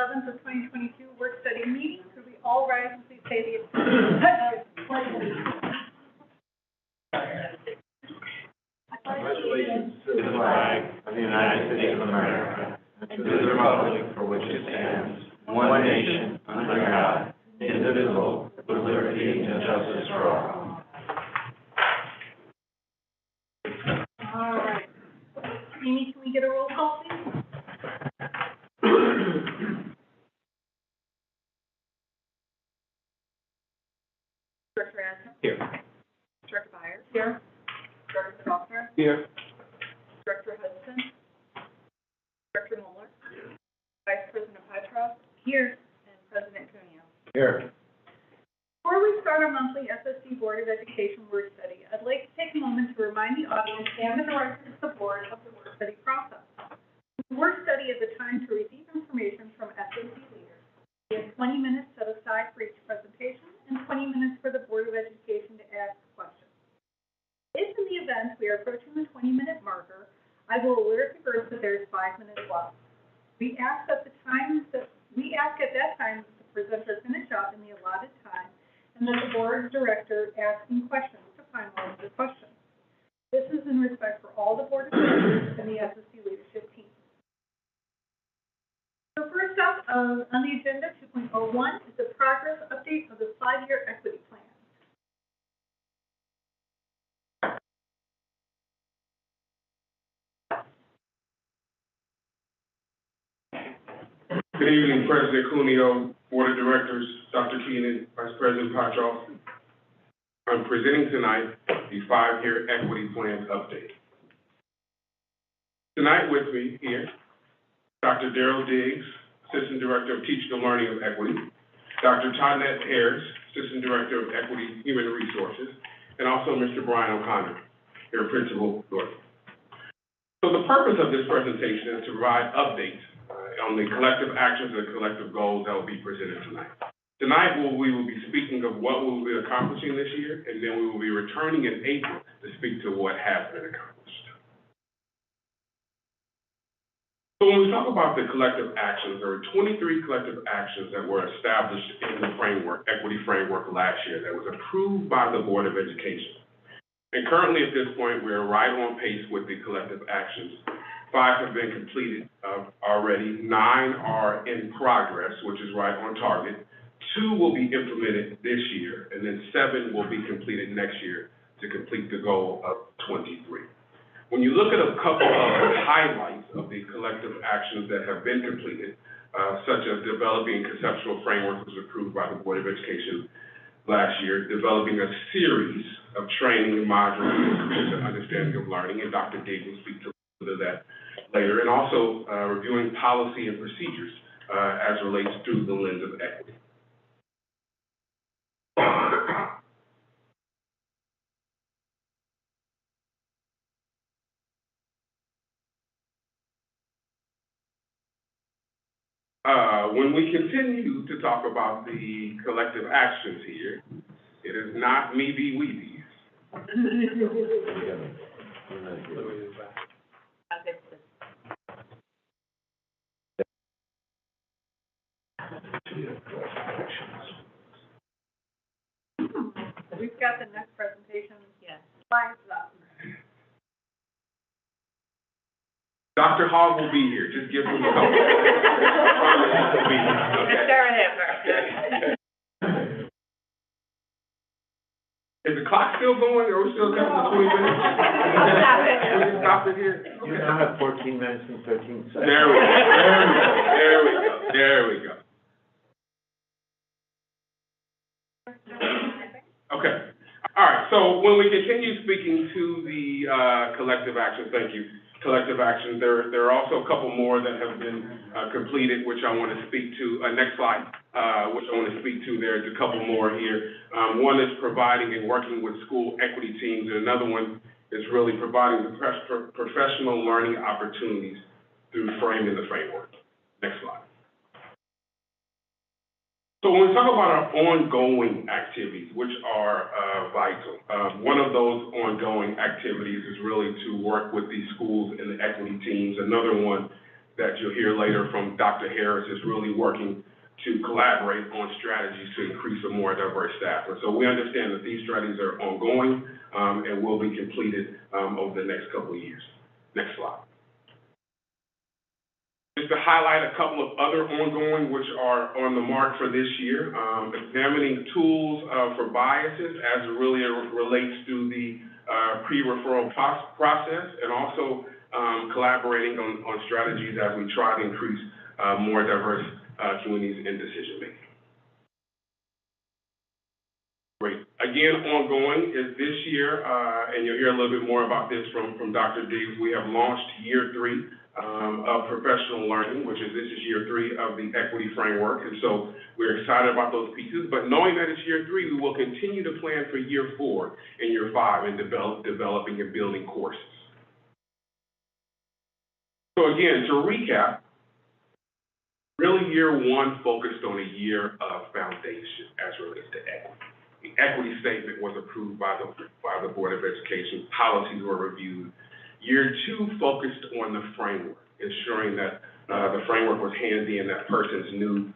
11th of 2022 work study meeting. Could we all rise and please say the pledge? Congratulations to the flag of the United States of America and to the republic for which it stands, one nation, under God, indivisible, with liberty and justice for all. All right. Amy, can we get a roll call, please? Director Adams? Here. Director Byers? Here. Director Goffner? Here. Director Hudson? Director Mueller? Vice President Petrov? Here. And President Cuneo? Here. Before we start our monthly SSD Board of Education work study, I'd like to take a moment to remind the audience and the directors of the board of the work study process. The work study is a time to receive information from SSD leaders. We have 20 minutes set aside for each presentation and 20 minutes for the Board of Education to ask questions. If in the event we are approaching the 20-minute marker, I will alert the group that there is 5 minutes left. We ask at that time that the presenter finish up in the allotted time and that the board director asking questions to finalize the question. This is in respect for all the board of directors and the SSD leadership team. So first up on the agenda, 2.01, is the progress update of the 5-year equity plan. Good evening, President Cuneo, Board of Directors, Dr. Keenan, Vice President Petrov. I'm presenting tonight the 5-year equity plan update. Tonight with me here, Dr. Darrell Diggs, Assistant Director of Teaching and Learning of Equity, Dr. Tonette Harris, Assistant Director of Equity Human Resources, and also Mr. Brian O'Connor, your Principal Lawyer. So the purpose of this presentation is to provide updates on the collective actions and collective goals that will be presented tonight. Tonight, we will be speaking of what we will be accomplishing this year, and then we will be returning in April to speak to what has been accomplished. So when we talk about the collective actions, there were 23 collective actions that were established in the framework, equity framework last year that was approved by the Board of Education. And currently at this point, we're right on pace with the collective actions. 5 have been completed already, 9 are in progress, which is right on target. 2 will be implemented this year, and then 7 will be completed next year to complete the goal of 23. When you look at a couple of highlights of the collective actions that have been completed, such as developing conceptual framework was approved by the Board of Education last year, developing a series of training modules to understanding of learning, and Dr. Diggs will speak to that later, and also reviewing policy and procedures as relates through the lens of equity. When we continue to talk about the collective actions here, it is not me be we be. We've got the next presentation. Yes. Slides up. Dr. Hogg will be here. Just give him a couple. Is the clock still going, or are we still coming to 20 minutes? Stop it. We can stop it here. You now have 14 minutes and 13 seconds. There we go. There we go. Okay. All right. So when we continue speaking to the collective actions, thank you. Collective actions. There are also a couple more that have been completed, which I want to speak to. Next slide, which I want to speak to. There's a couple more here. One is providing and working with school equity teams, and another one is really providing the professional learning opportunities through framing the framework. Next slide. So when we talk about our ongoing activities, which are vital, one of those ongoing activities is really to work with these schools and the equity teams. Another one that you'll hear later from Dr. Harris is really working to collaborate on strategies to increase a more diverse staff. And so we understand that these strategies are ongoing and will be completed over the next couple of years. Next slide. Just to highlight a couple of other ongoing, which are on the mark for this year, examining tools for biases as it really relates to the pre-referral process, and also collaborating on strategies as we try to increase more diverse communities in decision making. Great. Again, ongoing is this year, and you'll hear a little bit more about this from Dr. Diggs. We have launched year 3 of professional learning, this is year 3 of the equity framework, and so we're excited about those pieces. But knowing that it's year 3, we will continue to plan for year 4 and year 5 in developing and building courses. So again, to recap, really year 1 focused on a year of foundation as it relates to equity. The equity statement was approved by the Board of Education. Policies were reviewed. Year 2 focused on the framework, ensuring that the framework was handy and that persons knew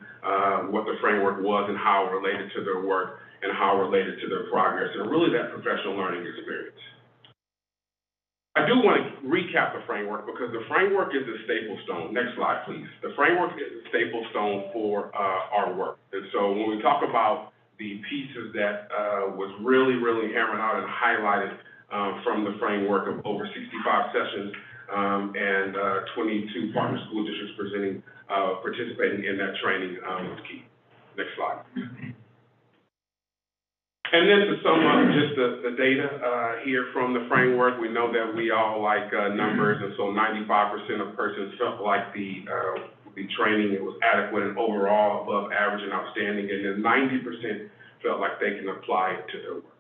what the framework was and how it related to their work and how it related to their progress, and really that professional learning experience. I do want to recap the framework because the framework is a staple stone. Next slide, please. The framework is a staple stone for our work. And so when we talk about the pieces that was really hammered out and highlighted from the framework of over 65 sessions and 22 partner school districts participating in that training was key. Next slide. And then to sum up just the data here from the framework, we know that we all like numbers, and so 95% of persons felt like the training was adequate and overall above average and outstanding, and then 90% felt like they can apply it to their work.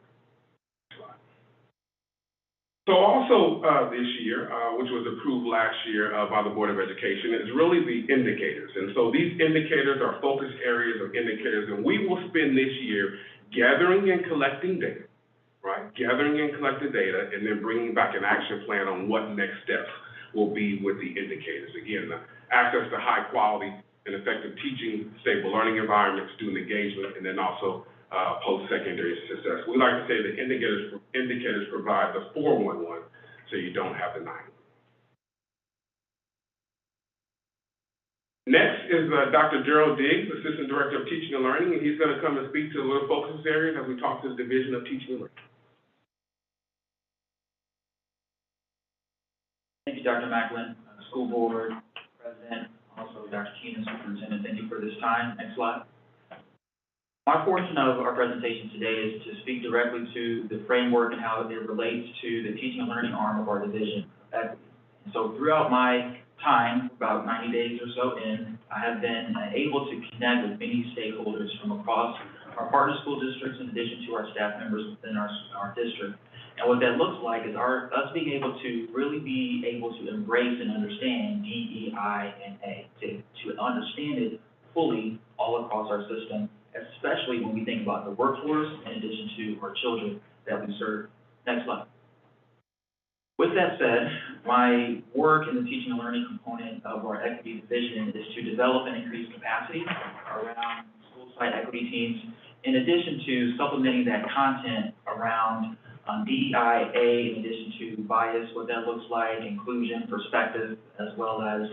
So also this year, which was approved last year by the Board of Education, is really the indicators. And so these indicators are focus areas of indicators, and we will spend this year gathering and collecting data, right? Gathering and collecting data, and then bringing back an action plan on what next steps will be with the indicators. Again, access to high quality and effective teaching, stable learning environments, student engagement, and then also post-secondary success. We like to say the indicators provide the 411, so you don't have the 9. Next is Dr. Gerald Diggs, Assistant Director of Teaching and Learning, and he's going to come and speak to the little focus areas as we talk to the Division of Teaching and Learning. Thank you, Dr. Macklin, School Board President, also Dr. Keenan, Superintendent. Thank you for this time. Next slide. My portion of our presentation today is to speak directly to the framework and how it relates to the teaching and learning arm of our division of equity. And so throughout my time, about 90 days or so in, I have been able to connect with many stakeholders from across our partner school districts in addition to our staff members within our district. And what that looks like is us being able to really be able to embrace and understand DEI and A, to understand it fully all across our system, especially when we think about the workforce in addition to our children that we serve. Next slide. With that said, my work in the teaching and learning component of our equity division is to develop and increase capacity around school site equity teams, in addition to supplementing that content around DEIA, in addition to bias, what that looks like, inclusion, perspective, as well as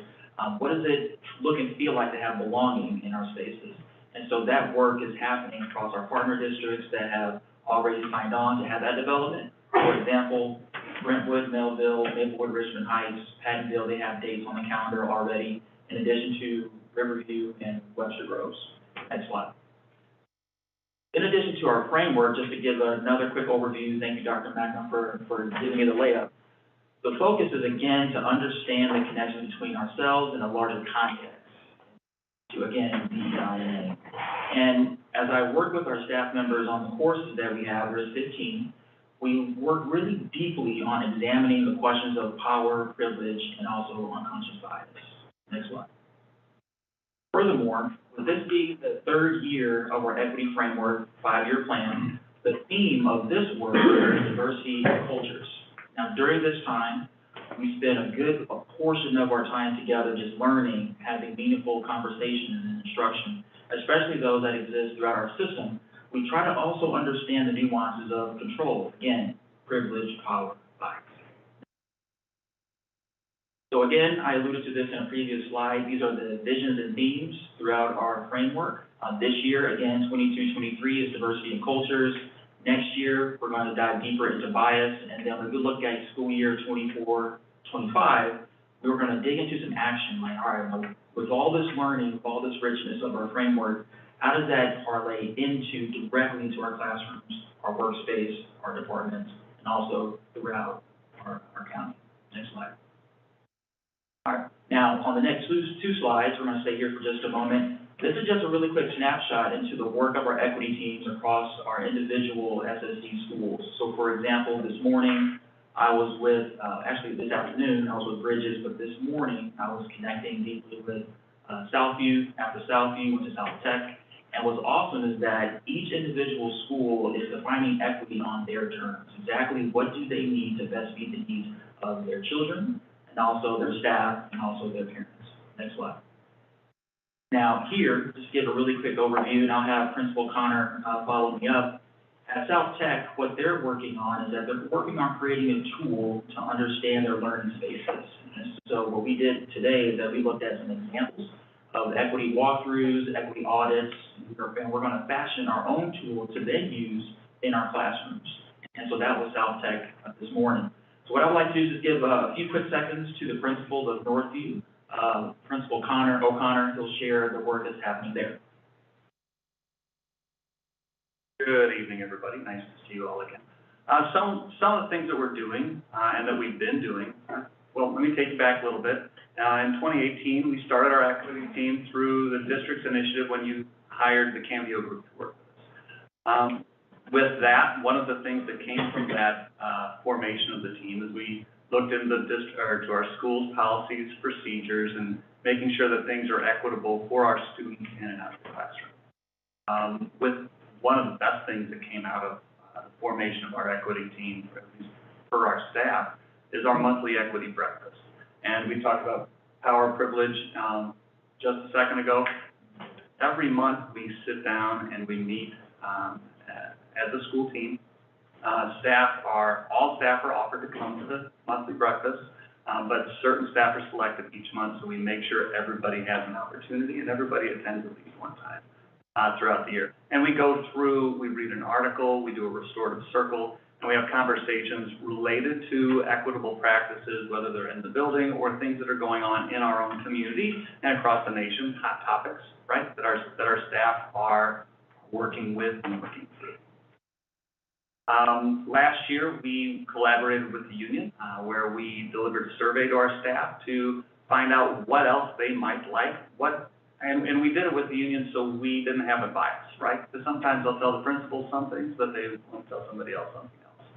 what does it look and feel like to have belonging in our spaces. And so that work is happening across our partner districts that have already signed on to have that development. For example, Brentwood, Melville, Maplewood, Richmond Heights, Pattonville, they have dates on the calendar already, in addition to Riverview and Webster Groves. Next slide. In addition to our framework, just to give another quick overview, thank you, Dr. Macklin, for giving me the layup. The focus is, again, to understand the connection between ourselves and a larger context, to, again, DEI. And as I work with our staff members on the courses that we have, there's 15, we work really deeply on examining the questions of power, privilege, and also unconscious bias. Next slide. Furthermore, with this being the 3rd year of our equity framework 5-year plan, the theme of this work is diversity of cultures. Now, during this time, we spend a good portion of our time together just learning, having meaningful conversations and instruction, especially those that exist throughout our system. We try to also understand the nuances of control, again, privilege, power, bias. So again, I alluded to this in a previous slide. These are the visions and themes throughout our framework. This year, again, 22-23 is diversity and cultures. Next year, we're going to dive deeper into bias. And then when we look at school year 24-25, we're going to dig into some action, like, all right, with all this learning, with all this richness of our framework, how does that parlay directly into our classrooms, our workspace, our departments, and also throughout our county? Next slide. All right, now on the next two slides, we're going to stay here for just a moment. This is just a really quick snapshot into the work of our equity teams across our individual SSD schools. So for example, this morning, I was with, actually this afternoon, I was with Bridges, but this morning, I was connecting deeply with Southview. After Southview, went to South Tech. And what's awesome is that each individual school is defining equity on their terms. Exactly what do they need to best meet the needs of their children, and also their staff, and also their parents. Next slide. Now here, just give a really quick overview, and I'll have Principal Connor follow me up. At South Tech, what they're working on is that they're working on creating a tool to understand their learning spaces. And so what we did today is that we looked at some examples of equity walkthroughs, equity audits, and we're going to fashion our own tool to then use in our classrooms. And so that was South Tech this morning. So what I would like to do is just give a few quick seconds to the principal of Northview, Principal Connor O'Connor. He'll share the work that's happening there. Good evening, everybody. Nice to see you all again. Some of the things that we're doing and that we've been doing, well, let me take you back a little bit. In 2018, we started our equity team through the district's initiative when you hired the Cameo group to work with us. With that, one of the things that came from that formation of the team is we looked into to our schools' policies, procedures, and making sure that things are equitable for our students in and out of the classroom. With one of the best things that came out of the formation of our equity team, at least for our staff, is our monthly equity breakfast. And we talked about power privilege just a second ago. Every month we sit down and we meet as a school team. All staff are offered to come to the monthly breakfast, but certain staff are selected each month, so we make sure everybody has an opportunity and everybody attends at least one time throughout the year. And we go through, we read an article, we do a restorative circle, and we have conversations related to equitable practices, whether they're in the building or things that are going on in our own community and across the nation, hot topics, right, that our staff are working with and working through. Last year, we collaborated with the union, where we delivered a survey to our staff to find out what else they might like, and we did it with the union so we didn't have a bias, right? Because sometimes they'll tell the principal some things, but they won't tell somebody else something else.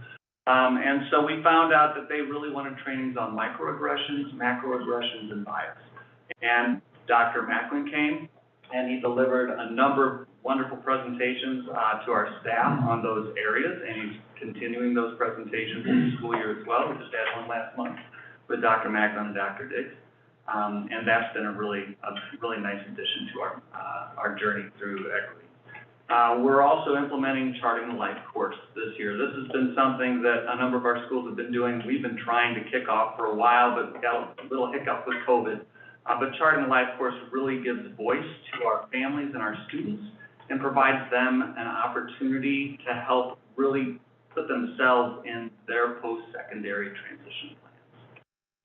And so we found out that they really wanted trainings on microaggressions, macroaggressions, and bias. And Dr. Macklin came, and he delivered a number of wonderful presentations to our staff on those areas, and he's continuing those presentations in the school year as well. We just had one last month with Dr. Macklin and Dr. Diggs. And that's been a really nice addition to our journey through equity. We're also implementing Charting the Life course this year. This has been something that a number of our schools have been doing. We've been trying to kick off for a while, but got a little hiccup with COVID. But Charting the Life course really gives voice to our families and our students and provides them an opportunity to help really put themselves in their post-secondary transition plans,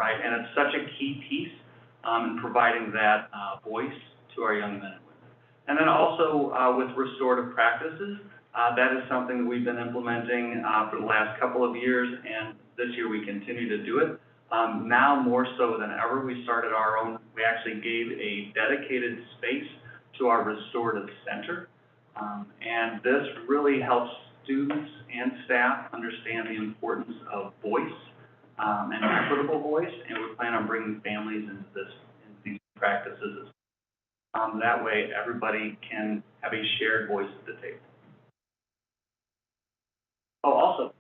right? And it's such a key piece in providing that voice to our young men and women. And then also with restorative practices, that is something that we've been implementing for the last couple of years, and this year we continue to do it. Now more so than ever, we started our own, we actually gave a dedicated space to our restorative center. And this really helps students and staff understand the importance of voice and equitable voice, and we plan on bringing families into these practices. That way, everybody can have a shared voice at the table. Oh, also,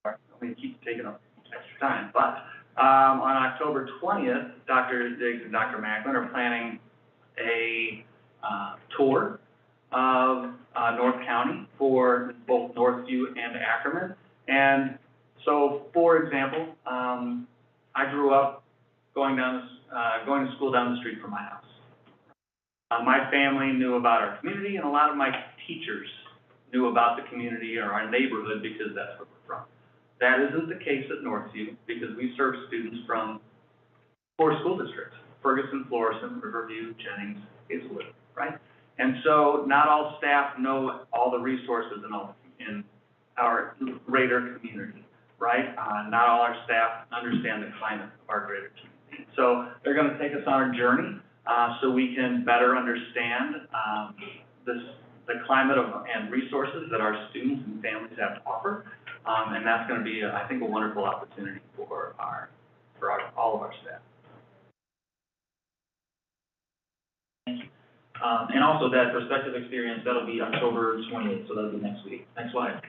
sorry, I'm going to keep taking up extra time, but On October 20th, Dr. Diggs and Dr. Macklin are planning a tour of North County for both Northview and Ackerman. And so, for example, I grew up going to school down the street from my house. My family knew about our community, and a lot of my teachers knew about the community or our neighborhood because that's where we're from. That isn't the case at Northview because we serve students from 4 school districts: Ferguson, Florissant, Riverview, Jennings, Hazelwood, right? And so not all staff know all the resources in our greater community, right? Not all our staff understand the climate of our greater community. So they're going to take us on a journey so we can better understand the climate and resources that our students and families have to offer. And that's going to be, I think, a wonderful opportunity for all of our staff. Thank you. And also that perspective experience, that'll be October 28th, so that'll be next week. Next slide.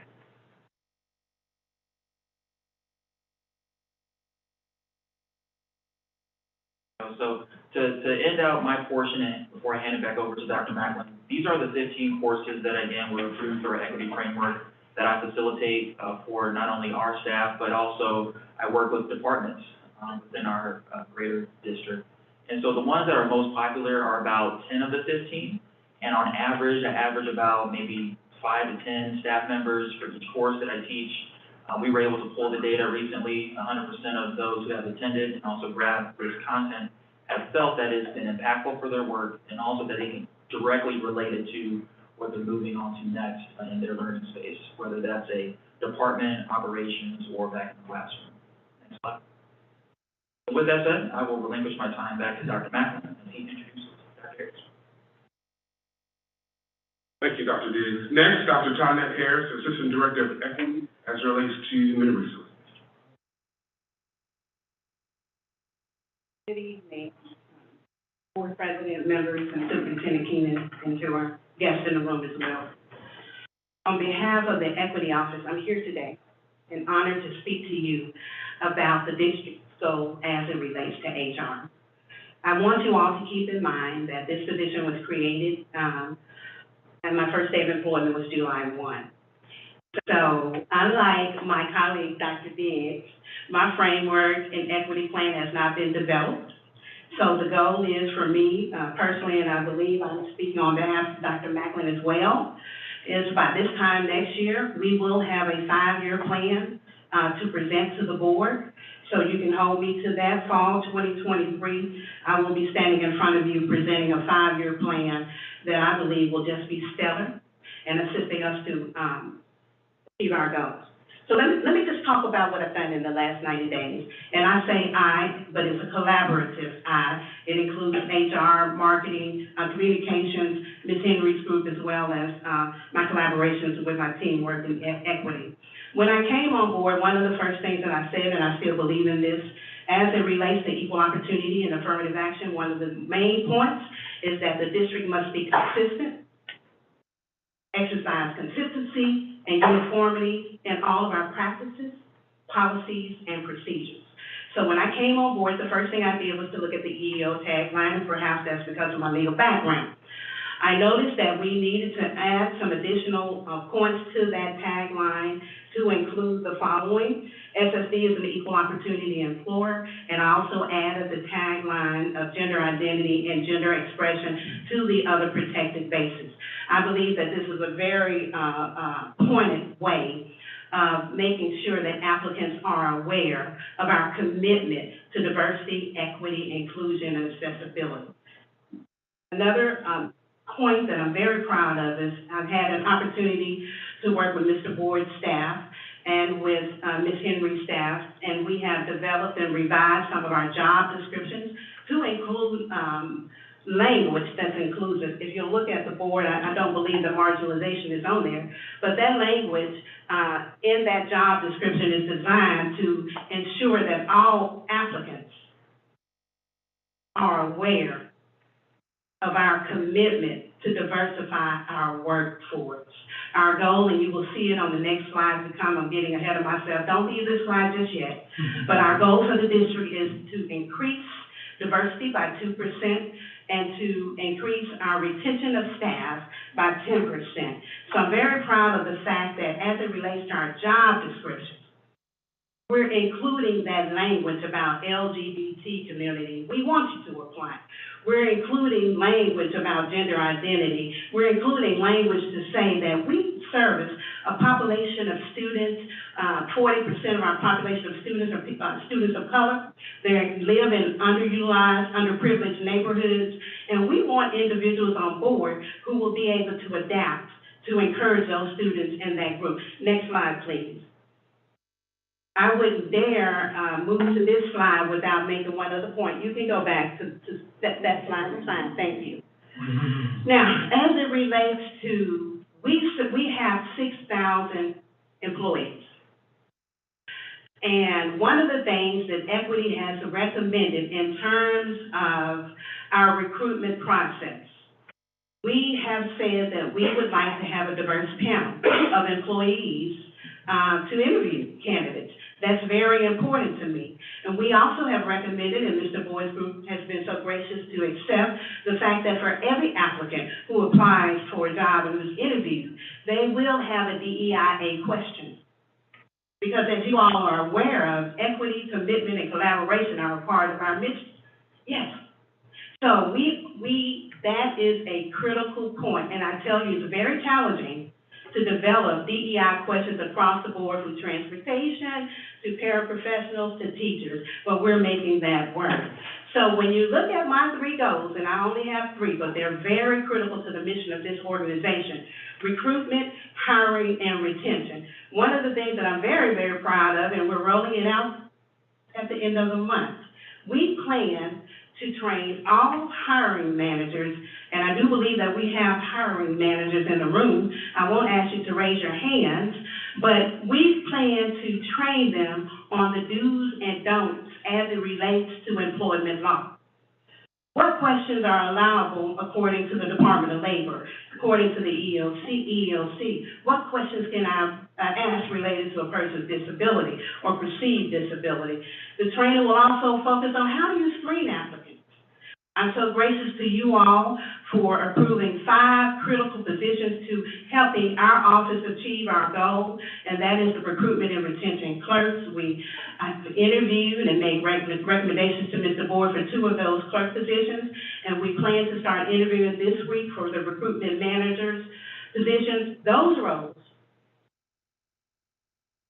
So to end out my portion, before I hand it back over to Dr. Macklin, these are the 15 courses that, again, were approved through our equity framework that I facilitate for not only our staff, but also I work with departments within our greater district. And so the ones that are most popular are about 10 of the 15, and on average, I average about maybe 5 to 10 staff members for each course that I teach. We were able to pull the data recently. 100% of those who have attended and also grabbed this content have felt that it's been impactful for their work, and also that they can directly relate it to what they're moving on to next in their learning space, whether that's a department, operations, or back in the classroom. Next slide. With that said, I will relinquish my time back to Dr. Macklin as he introduces Dr. Harris. Thank you, Dr. Diggs. Next, Dr. Tonette Harris, Assistant Director of Equity as it relates to human resources. Good evening, Board President, members, and Superintendent Keenan, and to our guests in the room as well. On behalf of the Equity Office, I'm here today and honored to speak to you about the district's goal as it relates to HR. I want you all to keep in mind that this position was created, and my first day of employment was July 1. So, unlike my colleague, Dr. Diggs, my framework and equity plan has not been developed. So the goal is for me, personally, and I believe I'm speaking on behalf of Dr. Macklin as well, is by this time next year, we will have a 5-year plan to present to the board. So you can hold me to that. Fall 2023, I will be standing in front of you presenting a 5-year plan that I believe will just be stellar and assisting us to achieve our goals. So let me just talk about what I've done in the last 90 days. And I say I, but it's a collaborative I. It includes HR, marketing, communications, Ms. Henry's group, as well as my collaborations with my team working at Equity. When I came on board, one of the first things that I said, and I still believe in this, as it relates to equal opportunity and affirmative action, one of the main points is that the district must be consistent, exercise consistency and uniformity in all of our practices, policies, and procedures. So when I came on board, the first thing I did was to look at the EEO tagline, and perhaps that's because of my legal background. I noticed that we needed to add some additional points to that tagline to include the following. SSD is an equal opportunity employer, and I also added the tagline of gender identity and gender expression to the other protected bases. I believe that this is a very pointed way of making sure that applicants are aware of our commitment to diversity, equity, inclusion, and accessibility. Another point that I'm very proud of is I've had an opportunity to work with Mr. Board's staff and with Ms. Henry's staff, and we have developed and revised some of our job descriptions to include language that's inclusive. If you look at the board, I don't believe that marginalization is on there, but that language in that job description is designed to ensure that all applicants are aware of our commitment to diversify our workforce. Our goal, and you will see it on the next slide to come, I'm getting ahead of myself, don't leave this slide just yet, but our goal for the district is to increase diversity by 2% and to increase our retention of staff by 10%. So I'm very proud of the fact that as it relates to our job description, we're including that language about LGBT community. We want you to apply. We're including language about gender identity. We're including language to say that we service a population of students, 40% of our population of students are students of color. They live in underutilized, underprivileged neighborhoods, and we want individuals on board who will be able to adapt to encourage those students in that group. Next slide, please. I wouldn't dare move to this slide without making one other point. You can go back to that slide. It's fine. Thank you. Now, as it relates to, we have 6,000 employees. And one of the things that Equity has recommended in terms of our recruitment process, we have said that we would like to have a diverse panel of employees to interview candidates. That's very important to me. And we also have recommended, and Mr. Boyd's group has been so gracious to accept, the fact that for every applicant who applies for a job and who's interviewed, they will have a DEIA question. Because as you all are aware of, equity, commitment, and collaboration are a part of our mission. Yes. So that is a critical point, and I tell you, it's very challenging to develop DEI questions across the board, from transportation to paraprofessionals to teachers, but we're making that work. So when you look at my 3 goals, and I only have 3, but they're very critical to the mission of this organization: recruitment, hiring, and retention. One of the things that I'm very, very proud of, and we're rolling it out at the end of the month, we plan to train all hiring managers, and I do believe that we have hiring managers in the room. I won't ask you to raise your hands, but we plan to train them on the do's and don'ts as it relates to employment law. What questions are allowable according to the Department of Labor, according to the EEOC? What questions can I ask related to a person's disability or perceived disability? The trainer will also focus on how do you screen applicants. I'm so gracious to you all for approving 5 critical positions to helping our office achieve our goal, and that is the recruitment and retention clerks. We interviewed and made recommendations to Mr. Boyd for 2 of those clerk positions, and we plan to start interviewing this week for the recruitment managers positions. Those roles,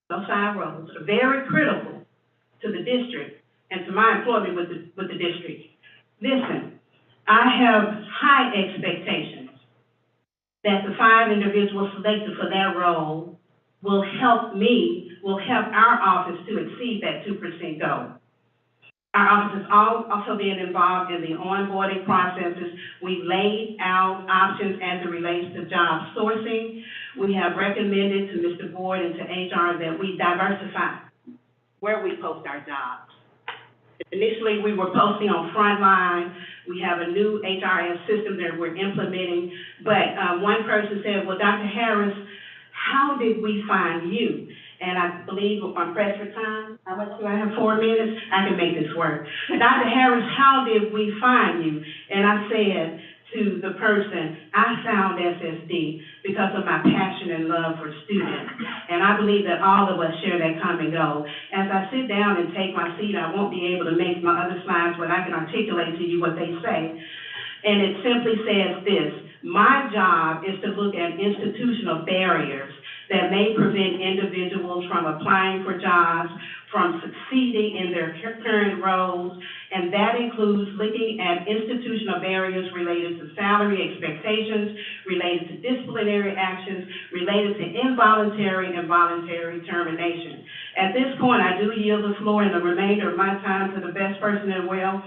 those 5 roles, are very critical to the district and to my employment with the district. Listen, I have high expectations that the 5 individuals selected for that role will help our office to exceed that 2% goal. Our office is also being involved in the onboarding processes. We've laid out options as it relates to job sourcing. We have recommended to Mr. Boyd and to HR that we diversify where we post our jobs. Initially, we were posting on Frontline. We have a new HRS system that we're implementing. But one person said, well, Dr. Harris, how did we find you? And I believe I'm pressed for time. How much do I have? 4 minutes? I can make this work. Dr. Harris, how did we find you? And I said to the person, I found SSD because of my passion and love for students. And I believe that all of us share that common goal. As I sit down and take my seat, I won't be able to make my other slides, but I can articulate to you what they say. And it simply says this: my job is to look at institutional barriers that may prevent individuals from applying for jobs, from succeeding in their current roles, and that includes looking at institutional barriers related to salary expectations, related to disciplinary actions, related to involuntary and voluntary termination. At this point, I do yield the floor and the remainder of my time to the best person in the world,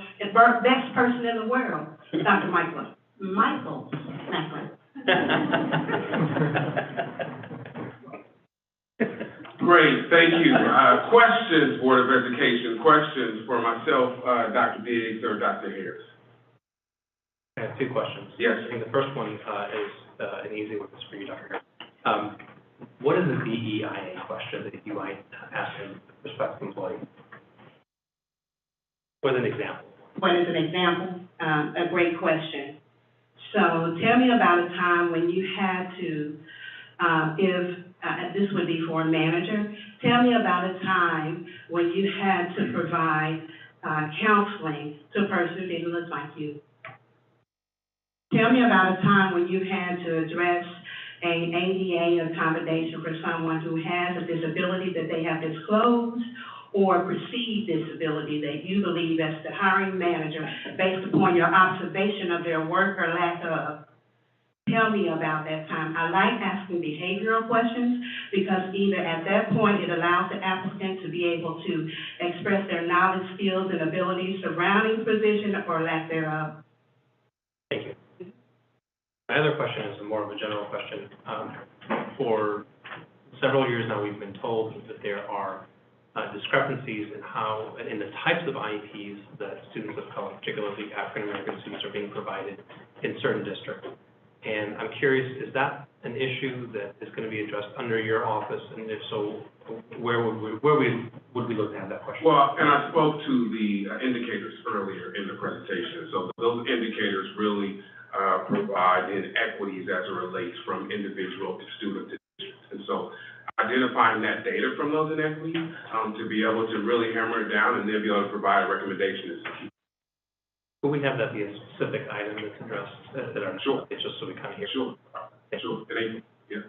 Dr. Michael Macklin. Great, thank you. Questions, Board of Education, questions for myself, Dr. Biggs or Dr. Harris? have two questions. Yes. I think the first one is an easy one. It's for you, Dr. What is the DEIA question that you might ask a prospective employee? With an example. What is an example? A great question. So tell me about a time when you had to, this would be for a manager, tell me about a time when you had to provide counseling to a person who didn't look like you. Tell me about a time when you had to address an ADA accommodation for someone who has a disability that they have disclosed or perceived disability that you believe as the hiring manager, based upon your observation of their work or lack of. Tell me about that time. I like asking behavioral questions because either at that point it allows the applicant to be able to express their knowledge, skills, and abilities surrounding position or lack thereof. Thank you. My other question is more of a general question. For several years now, we've been told that there are discrepancies in the types of IEPs that students of color, particularly African American students, are being provided in certain districts. And I'm curious, is that an issue that is going to be addressed under your office? And if so, where would we look to have that question? Well, and I spoke to the indicators earlier in the presentation. So those indicators really provide inequities as it relates from individual to student to district. And so identifying that data from those inequities to be able to really hammer it down and then be able to provide a recommendation is key. Will we have that be a specific item that's addressed that are Sure. It's just so we kind of hear. Sure. Sure. Yeah.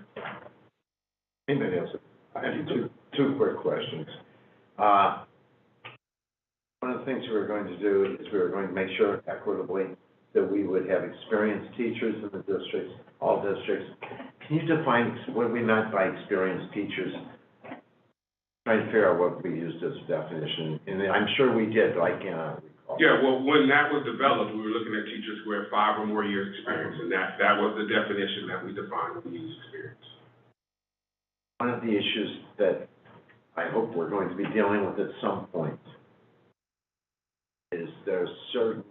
Anybody else? I have two quick questions. One of the things we were going to do is we were going to make sure equitably that we would have experienced teachers in the districts, all districts. Can you define what we meant by experienced teachers? Trying to figure out what we used as a definition, and I'm sure we did, but I cannot recall. Yeah, well, when that was developed, we were looking at teachers who had 5 or more years experience, and that was the definition that we defined when we used experience. One of the issues that I hope we're going to be dealing with at some point is there's certain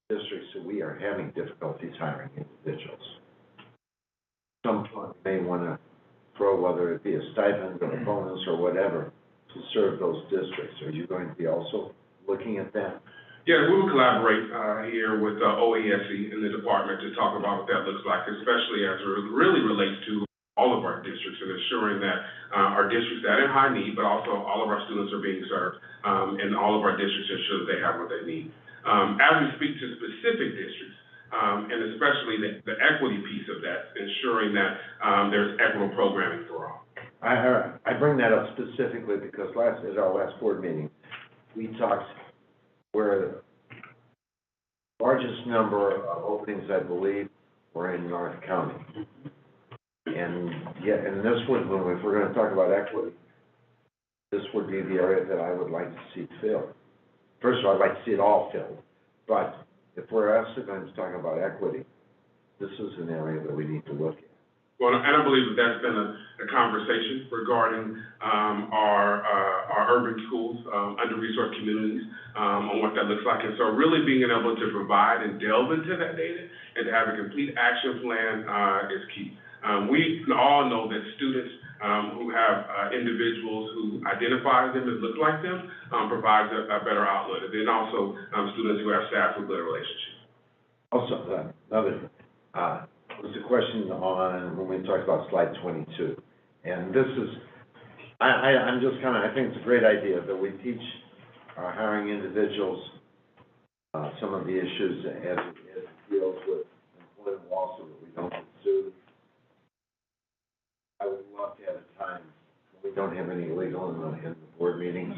districts that we are having difficulties hiring individuals. Some may want to throw, whether it be a stipend or a bonus or whatever, to serve those districts. Are you going to be also looking at that? Yeah, we will collaborate here with OASE in the department to talk about what that looks like, especially as it really relates to all of our districts and ensuring that our districts that are in high need, but also all of our students are being served, and all of our districts ensure that they have what they need. As we speak to specific districts, and especially the equity piece of that, ensuring that there's equitable programming for all. I bring that up specifically because at our last board meeting, we talked where the largest number of openings, I believe, were in North County. And this would, if we're going to talk about equity, this would be the area that I would like to see filled. First of all, I'd like to see it all filled, but if we're also going to talk about equity, this is an area that we need to look at. Well, and I believe that that's been a conversation regarding our urban schools, under-resourced communities, on what that looks like. And so really being able to provide and delve into that data and to have a complete action plan is key. We all know that students who have individuals who identify them and look like them provides a better outlet. And then also students who have staff with good relationships. Also, another was a question on when we talked about slide 22. And this is, I'm just kind of, I think it's a great idea that we teach our hiring individuals some of the issues as it deals with employment law so that we don't get sued. I would love to have a time when we don't have any legal in the board meetings.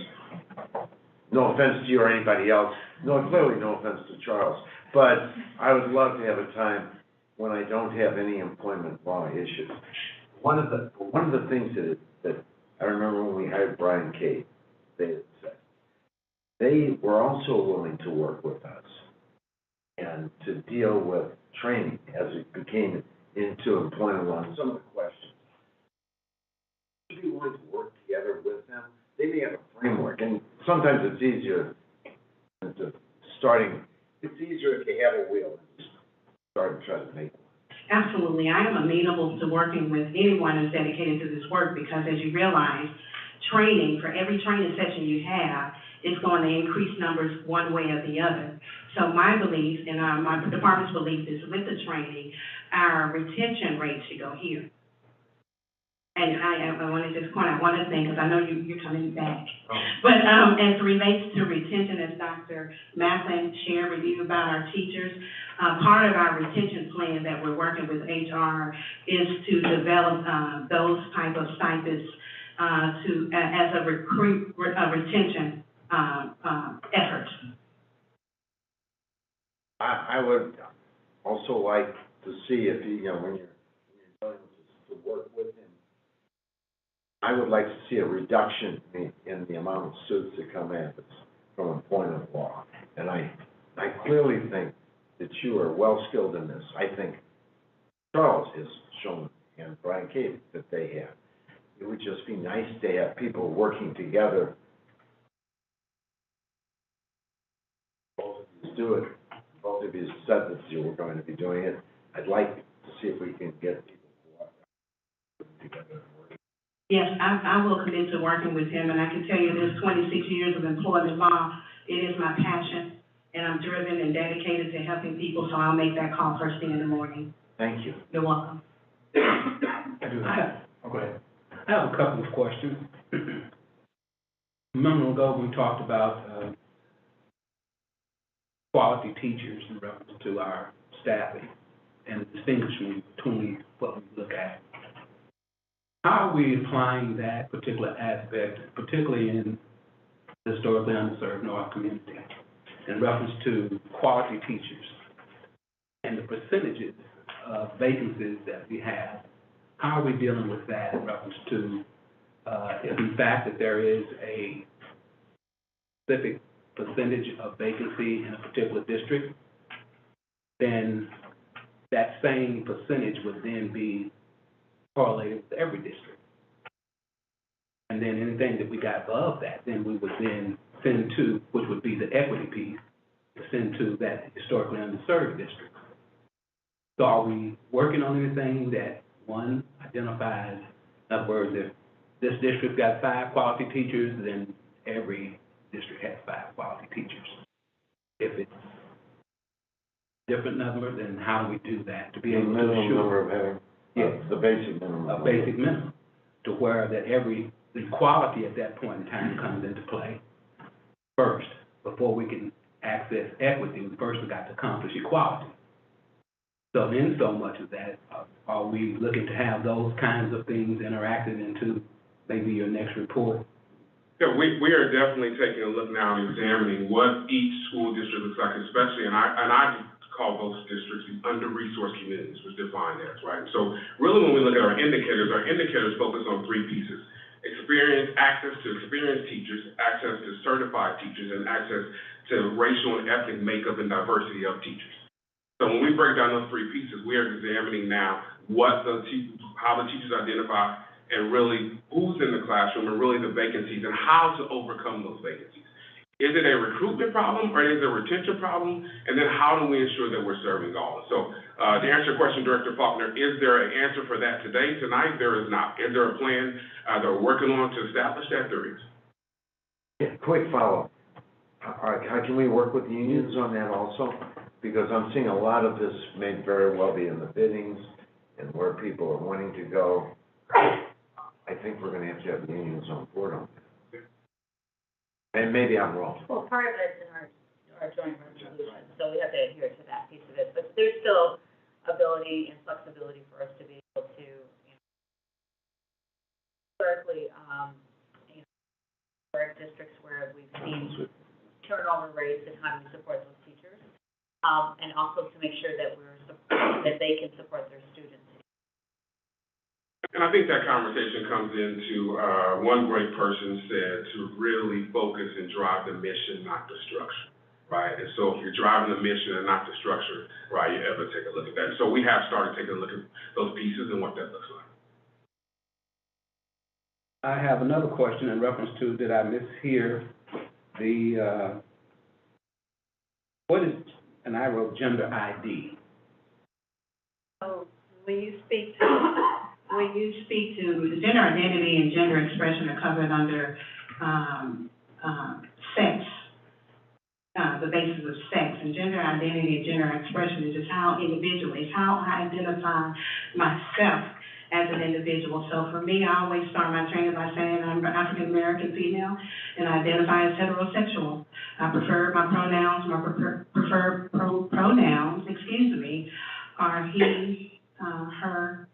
No offense to you or anybody else. No, clearly no offense to Charles. But I would love to have a time when I don't have any employment law issues. One of the things that I remember when we hired Brian Cade, they had said, they were also willing to work with us and to deal with training as it became into employment law. And some of the questions, should be willing to work together with them. They may have a framework, and sometimes it's easier to it's easier if you have a wheel and just start and try to make one. Absolutely. I am amenable to working with anyone who's dedicated to this work because, as you realize, training, for every training session you have, is going to increase numbers one way or the other. So my belief and my department's belief is with the training, our retention rate should go here. And I want to just point out one other thing, because I know you're coming back. But as it relates to retention, as Dr. Macklin shared with you about our teachers, part of our retention plan that we're working with HR is to develop those type of stipends as a retention effort. I would also like to see if, when you're going to work with him, I would like to see a reduction in the amount of suits that come in from employment law. And I clearly think that you are well skilled in this. I think Charles has shown, and Brian Cave, that they have. It would just be nice to have people working together. Both of you do it. Both of you said that you were going to be doing it. I'd like to see if we can get people to work together. Yes, I will commit to working with him, and I can tell you this 26 years of employment law, it is my passion, and I'm driven and dedicated to helping people, so I'll make that call first thing in the morning. Thank you. You're welcome. Go ahead. I have a couple of questions. A moment ago, we talked about quality teachers in reference to our staffing and the distinguishing between what we look at. How are we applying that particular aspect, particularly in the historically underserved North community, in reference to quality teachers and the percentages of vacancies that we have? How are we dealing with that in reference to, if in fact that there is a specific percentage of vacancy in a particular district, then that same percentage would then be correlated with every district. And then anything that we got above that, then we would then send to, which would be the equity piece, to send to that historically underserved district. So are we working on anything that, one, identifies, in other words, if this district got 5 quality teachers, then every district has 5 quality teachers. If it's a different number, then how do we do that? To be able to minimum assure, number of having, yes, the basic minimum. a basic minimum, to where that every equality at that point in time comes into play first. Before we can access equity, we first have got to accomplish equality. So in so much of that, are we looking to have those kinds of things interacted into maybe your next report? Yeah, we are definitely taking a look now and examining what each school district looks like, especially, and I call those districts the under-resourced communities, which define as, right? So really when we look at our indicators focus on 3 pieces: access to experienced teachers, access to certified teachers, and access to racial and ethnic makeup and diversity of teachers. So when we break down those 3 pieces, we are examining now how the teachers identify, and really who's in the classroom, and really the vacancies, and how to overcome those vacancies. Is it a recruitment problem, or is it a retention problem? And then how do we ensure that we're serving all? So to answer your question, Director Faulkner, is there an answer for that tonight? There is not. Is there a plan that we're working on to establish that? There is. Yeah, quick follow-up. How can we work with unions on that also? Because I'm seeing a lot of this may very well be in the biddings and where people are wanting to go. I think we're going to have unions on board on that. And maybe I'm wrong. Well, part of it's in our joint resolution, so we have to adhere to that piece of it. But there's still ability and flexibility for us to be able to, historically, work districts where we've seen turnover rates and how do we support those teachers, and also to make sure that that they can support their students. And I think that conversation comes into, one great person said, to really focus and drive the mission, not the structure, right? And so if you're driving the mission and not the structure, right, you ever take a look at that. So we have started taking a look at those pieces and what that looks like. I have another question in reference to, did I mishear the, what is, and I wrote gender ID. So, will you speak to gender identity and gender expression are covered under, sex, the basis of sex, and gender identity and gender expression is just how I identify myself as an individual. So for me, I always start my training by saying I'm an African American female and I identify as heterosexual. I prefer my pronouns, preferred pronouns, are he, her.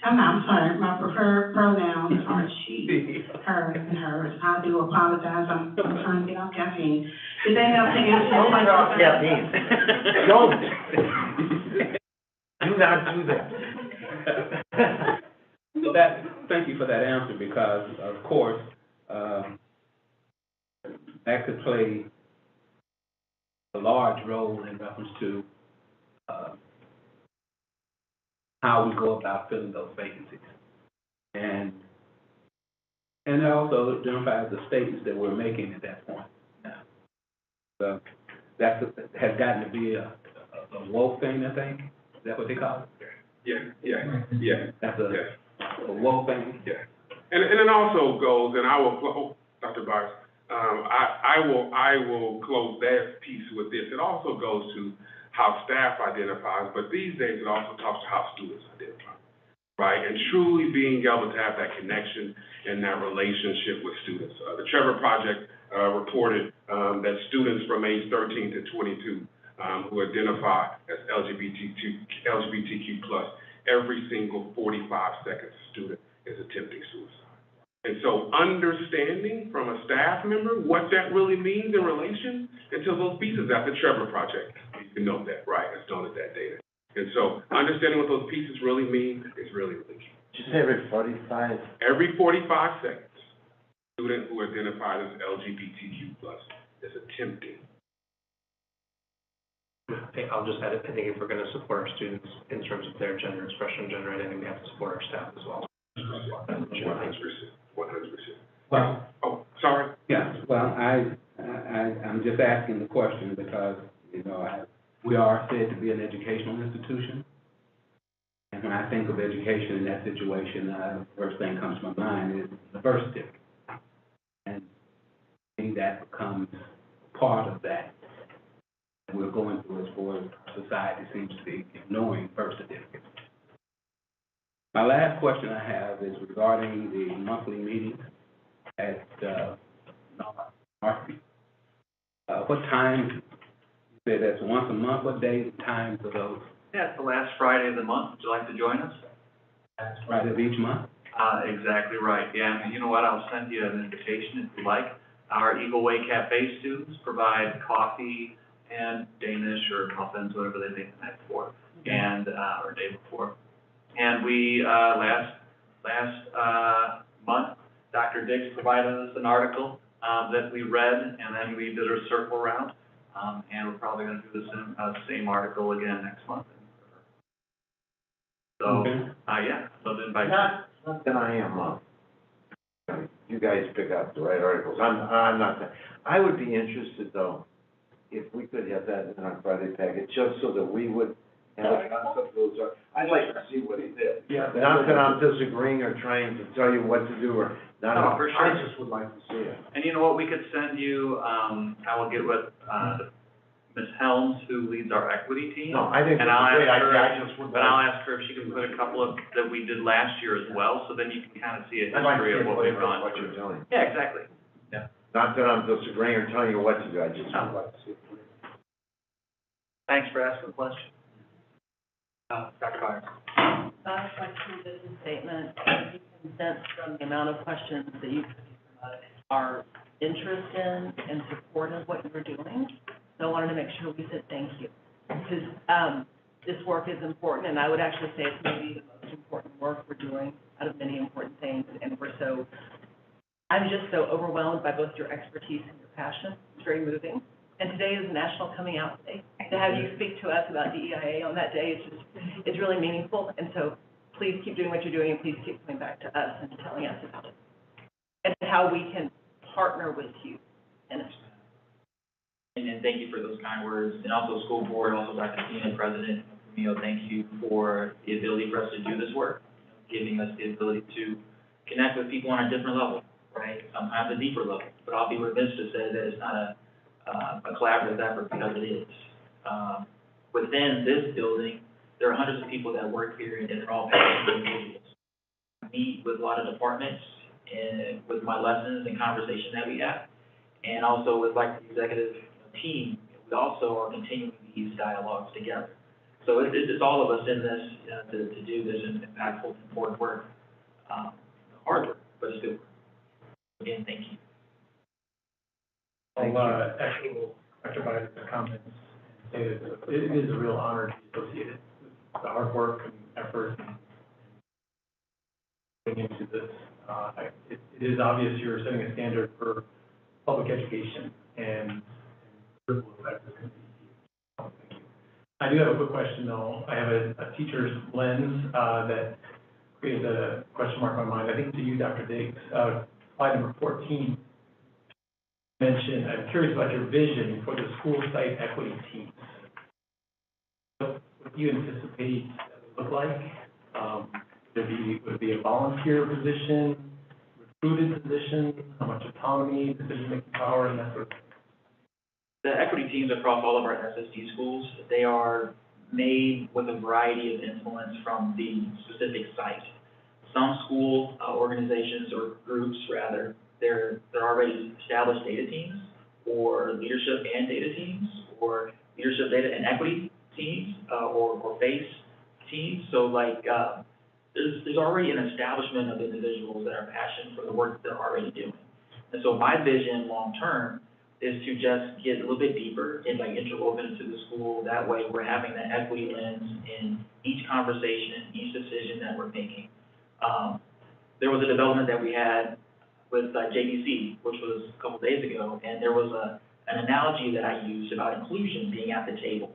My preferred pronouns are she, her, and hers. I do apologize, I'm trying to get off caffeine. Did they help to answer your question? Don't. Do not do that. So thank you for that answer, because, of course, that could play a large role in reference to how we go about filling those vacancies. And it also identifies the statements that we're making at that point. So that has gotten to be a woke thing, I think. Is that what they call it? Yeah. That's a woke thing? Yeah. And it also goes, and I will, Dr. Byers, I will close that piece with this. It also goes to how staff identifies, but these days it also talks to how students identify, right? And truly being able to have that connection and that relationship with students. The Trevor Project reported that students from age 13 to 22 who identify as LGBTQ+, every single 45 seconds a student is attempting suicide. And so understanding from a staff member what that really means in relation to those pieces, that's the Trevor Project. You can note that, right? It's known as that data. And so understanding what those pieces really mean is really, really key. Did you say every 45? Every 45 seconds, a student who identifies as LGBTQ+ is attempting. I'll just add, I think if we're going to support our students in terms of their gender expression, gender identity, we have to support our staff as well. 100%. Well, oh, sorry. Yeah, well, I'm just asking the question because, we are said to be an educational institution. And when I think of education in that situation, the first thing that comes to my mind is the birth certificate. And I think that becomes part of that we're going through as far as society seems to be ignoring birth certificates. My last question I have is regarding the monthly meetings at Northview. What time, you said that's once a month, what days and times are those? Yeah, it's the last Friday of the month. Would you like to join us? Last Friday of each month? Exactly right, yeah, and you know what, I'll send you an invitation if you like. Our Eagle Way Cafe students provide coffee and Danish or muffins, whatever they make the night before, and, or day before. And we, last month, Dr. Dix provided us an article, that we read, and then we did a circle round, and we're probably gonna do the same article again next month. So, yeah, so to invite you. Not that I am, you guys pick up the right articles. I'm not that. I would be interested, though, if we could have that in our Friday packet, just so that we would have a concept of those. I'd like to see what he did. Yeah. Not that I'm disagreeing or trying to tell you what to do or not. No, for sure. I just would like to see it. And you know what, we could send you, I will get with, Ms. Helms, who leads our equity team. No, I think And that's I'll great. ask her, I just would but like. I'll ask her if she can put a couple of, that we did last year as well, so then you can kind of see a I'd like to history see of what we've gone what you're through. doing. Yeah, exactly. Not that I'm disagreeing or telling you what to do, I just would like to see it. Thanks for asking the question. Dr. Byers. Last question, business statement, you can sense from the amount of questions that you are interest in and support of what you're doing. So I wanted to make sure we said thank you. Because this work is important, and I would actually say it's maybe the most important work we're doing out of many important things. And I'm just so overwhelmed by both your expertise and your passion. It's very moving. And today is National Coming Out Day. To have you speak to us about DEIA on that day, it's really meaningful. And so please keep doing what you're doing, and please keep coming back to us and telling us about it. And how we can partner with you in it. And thank you for those kind words. And also school board, also Dr. Tina, president, thank you for the ability for us to do this work, giving us the ability to connect with people on a different level, right? Sometimes a deeper level, but I'll be remiss to say that it's not a collaborative effort, because it is. Within this building, there are hundreds of people that work here, and they're all passionate individuals. I meet with a lot of departments, and with my lessons and conversation that we have, and also with like the executive team, we also are continuing these dialogues together. So it's all of us in this to do this impactful, important work, hard work, but it's good work. Again, thank you. I'll echo Dr. Byers' comments and say that it is a real honor to be associated with the hard work and effort and going into this. It is obvious you're setting a standard for public education, and the ripple effect is going to be huge. Thank you. I do have a quick question, though. I have a teacher's lens that created a question mark on my mind. I think to you, Dr. Diggs. Slide number 14 mentioned, I'm curious about your vision for the school site equity teams. What do you anticipate that would look like? Would it be a volunteer position, recruited position, how much autonomy, decision-making power, and that sort of thing? The equity teams across all of our SSD schools, they are made with a variety of influence from the specific site. Some school organizations, or groups rather, they're already established data teams, or leadership and data teams, or leadership, data, and equity teams, or FACE teams. So like, there's already an establishment of individuals that are passionate for the work that they're already doing. And so my vision long-term is to just get a little bit deeper and like interwoven into the school. That way we're having that equity lens in each conversation, each decision that we're making. There was a development that we had with JDC, which was a couple days ago, and there was an analogy that I used about inclusion being at the table.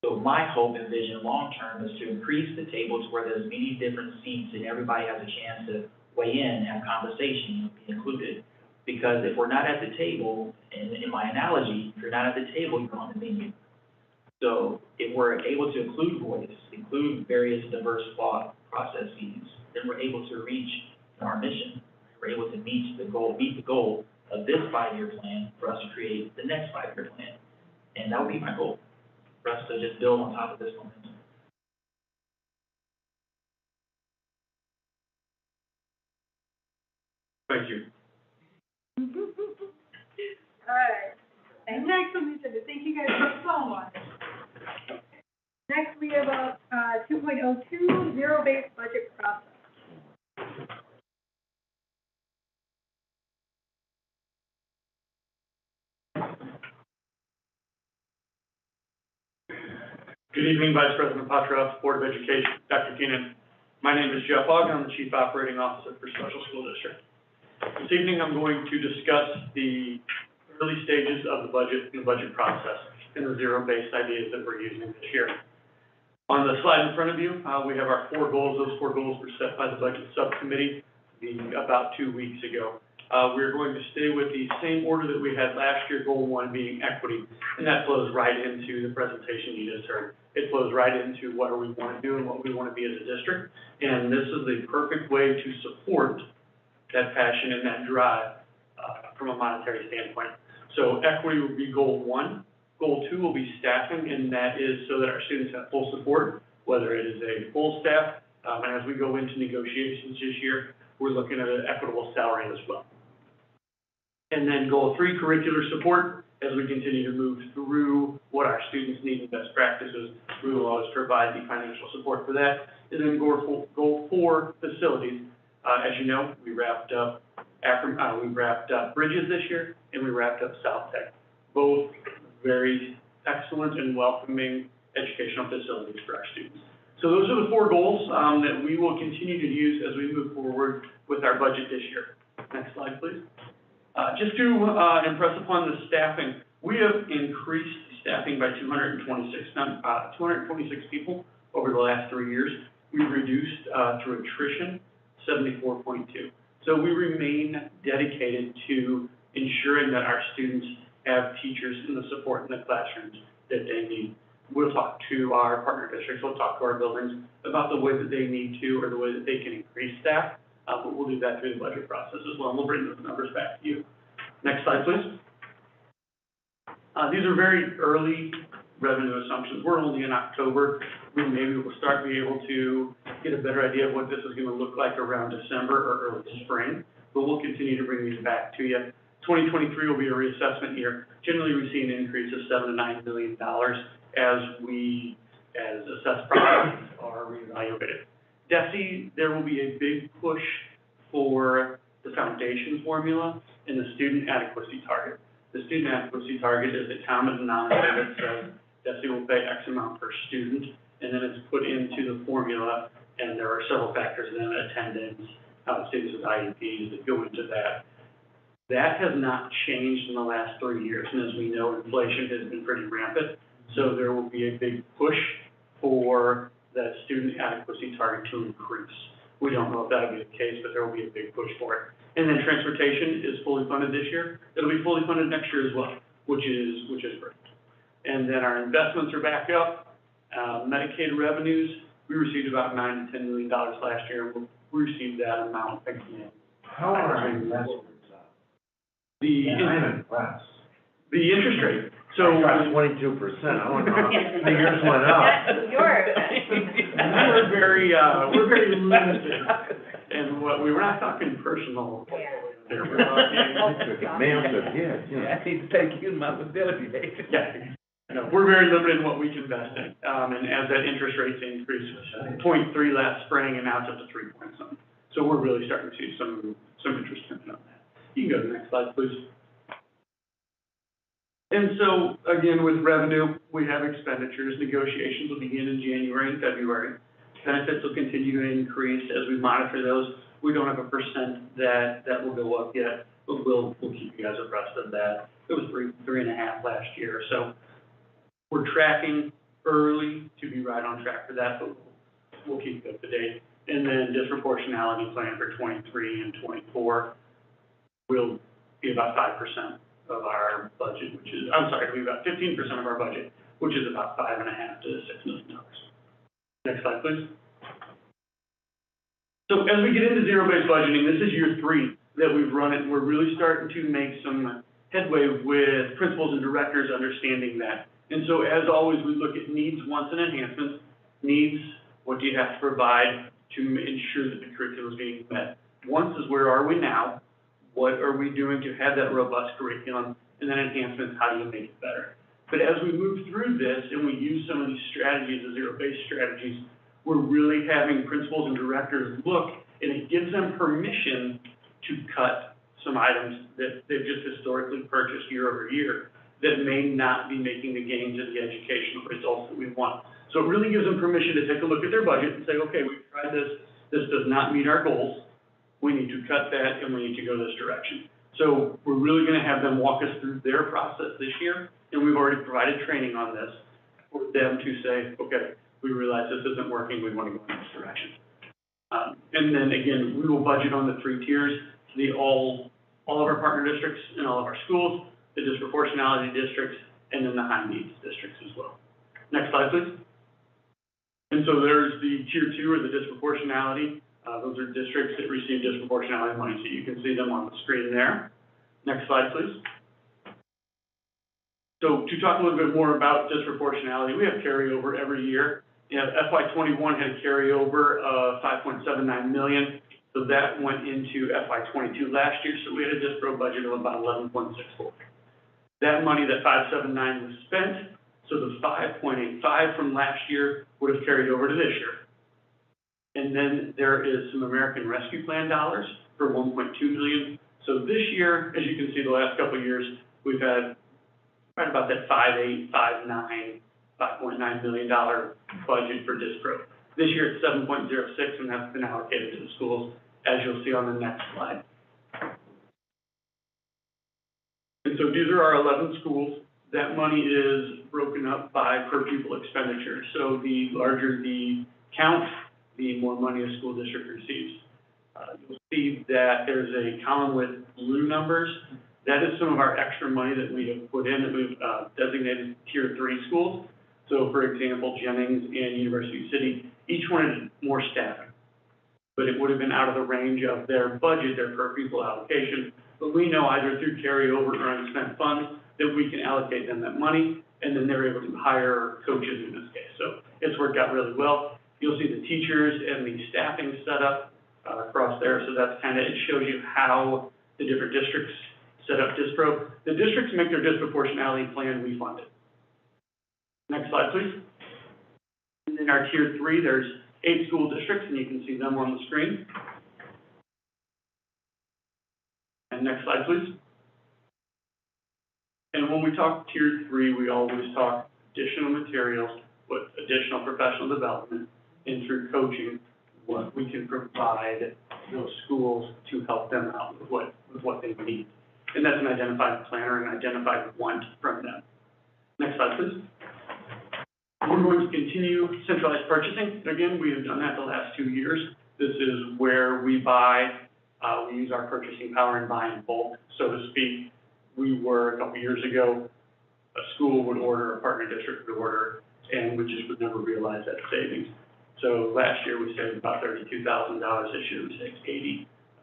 So my hope and vision long-term is to increase the table to where there's many different seats and everybody has a chance to weigh in, have conversation, be included. Because if we're not at the table, and in my analogy, if you're not at the table, you're on the menu. So if we're able to include voice, include various diverse thought processes, then we're able to reach our mission. We're able to meet the goal of this 5-year plan for us to create the next 5-year plan. And that would be my goal, for us to just build on top of this momentum. Thank you. All right, and next on the agenda, thank you guys so much. Next, we have 2.02, zero-based budget process. Good evening, Vice President Potroff, Board of Education, Dr. Keenan. My name is Jeff Ogg, I'm the Chief Operating Officer for Special School District. This evening, I'm going to discuss the early stages of the budget and the budget process and the zero-based ideas that we're using this year. On the slide in front of you, we have our 4 goals. Those 4 goals were set by the Budget Subcommittee about 2 weeks ago. We're going to stay with the same order that we had last year, goal 1 being equity, and that flows right into the presentation you just heard. It flows right into what we want to do and what we want to be as a district, and this is the perfect way to support that passion and that drive from a monetary standpoint. So equity will be goal 1. Goal 2 will be staffing, and that is so that our students have full support, whether it is a full staff, and as we go into negotiations this year, we're looking at an equitable salary as well. And then goal 3, curricular support, as we continue to move through what our students need and best practices, we will always provide the financial support for that. And then goal 4, facilities. As you know, we wrapped up Bridges this year, and we wrapped up South Tech. Both very excellent and welcoming educational facilities for our students. So those are the 4 goals that we will continue to use as we move forward with our budget this year. Next slide, please. Just to impress upon the staffing, we have increased staffing by 226 people over the last 3 years. We've reduced through attrition 74.2. So we remain dedicated to ensuring that our students have teachers and the support in the classrooms that they need. we'll talk to our partner districts, we'll talk to our buildings about the way that they need to or the way that they can increase staff. But we'll do that through the budget process as well, and we'll bring those numbers back to you. Next slide, please. These are very early revenue assumptions. We're only in October. Maybe we'll start being able to get a better idea of what this is going to look like around December or early spring, but we'll continue to bring these back to you. 2023 will be a reassessment year. Generally, we see an increase of $7 to $9 million as assessed properties are reevaluated. DESE, there will be a big push for the foundation formula and the student adequacy target. The student adequacy target is a common denominator that says DESE will pay X amount per student, and then it's put into the formula, and there are several factors in attendance, students with IEPs that go into that. That has not changed in the last 3 years, and as we know, inflation has been pretty rampant, so there will be a big push for that student adequacy target to increase. We don't know if that'll be the case, but there will be a big push for it. And then transportation is fully funded this year. It'll be fully funded next year as well, which is great. And then our investments are back up. Medicaid revenues, we received about $9 to $10 million last year. We'll receive that amount again. How are our investments up? The I'm impressed. The interest rate. So I got 22%. I want to know how yours went up. That's yours. we're very limited. And we're not talking personal. There, we're talking. Massive, yeah. I need to take you to my mobility day. Yeah. No, we're very limited in what we can invest in. And as that interest rates increase, 0.3 last spring, and now it's up to 3 point something. So we're really starting to see some interest coming on that. You can go to the next slide, please. And so, again, with revenue, we have expenditures. Negotiations will begin in January and February. Benefits will continue to increase as we monitor those. We don't have a percent that will go up yet, but we'll keep you guys abreast of that. It was 3.5 last year, so we're tracking early to be right on track for that, but we'll keep you up to date. And then disproportionality plan for 23 and 24 will be about 5% of our budget, it'll be about 15% of our budget, which is about $5.5 to $6 million. Next slide, please. So as we get into zero-based budgeting, this is year 3 that we've run it. We're really starting to make some headway with principals and directors understanding that. And so as always, we look at needs, wants, and enhancements. Needs, what do you have to provide to ensure that the curriculum is being met? Wants is where are we now? What are we doing to have that robust curriculum? And then enhancements, how do you make it better? But as we move through this and we use some of these strategies, the zero-based strategies, we're really having principals and directors look, and it gives them permission to cut some items that they've just historically purchased year over year that may not be making the gains of the educational results that we want. So it really gives them permission to take a look at their budget and say, okay, we've tried this, this does not meet our goals. We need to cut that, and we need to go this direction. So we're really going to have them walk us through their process this year, and we've already provided training on this for them to say, okay, we realize this isn't working, we want to go in this direction. And then again, we will budget on the 3 tiers, all of our partner districts and all of our schools, the disproportionality districts, and then the high needs districts as well. Next slide, please. And so there's the tier 2 or the disproportionality. Those are districts that receive disproportionality money, so you can see them on the screen there. Next slide, please. So to talk a little bit more about disproportionality, we have carryover every year. FY21 had a carryover of $5.79 million, so that went into FY22 last year, so we had a dispro budget of about $11.64. That money, that $5.79 was spent, so the $5.85 from last year would have carried over to this year. And then there is some American Rescue Plan dollars for $1.2 million. So this year, as you can see, the last couple of years, we've had right about that $5.9 million budget for dispro. This year it's 7.06, and that's been allocated to the schools, as you'll see on the next slide. And so these are our 11 schools. That money is broken up by per pupil expenditure. So the larger the count, the more money a school district receives. You'll see that there's a column with blue numbers. That is some of our extra money that we have put in, that we've designated tier 3 schools. So for example, Jennings and University City, each wanted more staffing. But it would have been out of the range of their budget, their per pupil allocation. But we know either through carryover or unspent funds that we can allocate them that money, and then they're able to hire coaches in this case. So it's worked out really well. You'll see the teachers and the staffing set up across there. So that's kind of, it shows you how the different districts set up Dispro. The districts make their disproportionality plan, we fund it. Next slide, please. And in our tier 3, there's 8 school districts, and you can see them on the screen. And next slide, please. And when we talk tier 3, we always talk additional materials with additional professional development and through coaching, what we can provide those schools to help them out with what they need. And that's an identified planner and identified want from them. Next slide, please. We're going to continue centralized purchasing. Again, we have done that the last 2 years. This is where we buy, we use our purchasing power and buy in bulk, so to speak. We were, a couple years ago, a school would order, a partner district would order, and we just would never realize that savings. So last year, we saved about $32,000. This year, we saved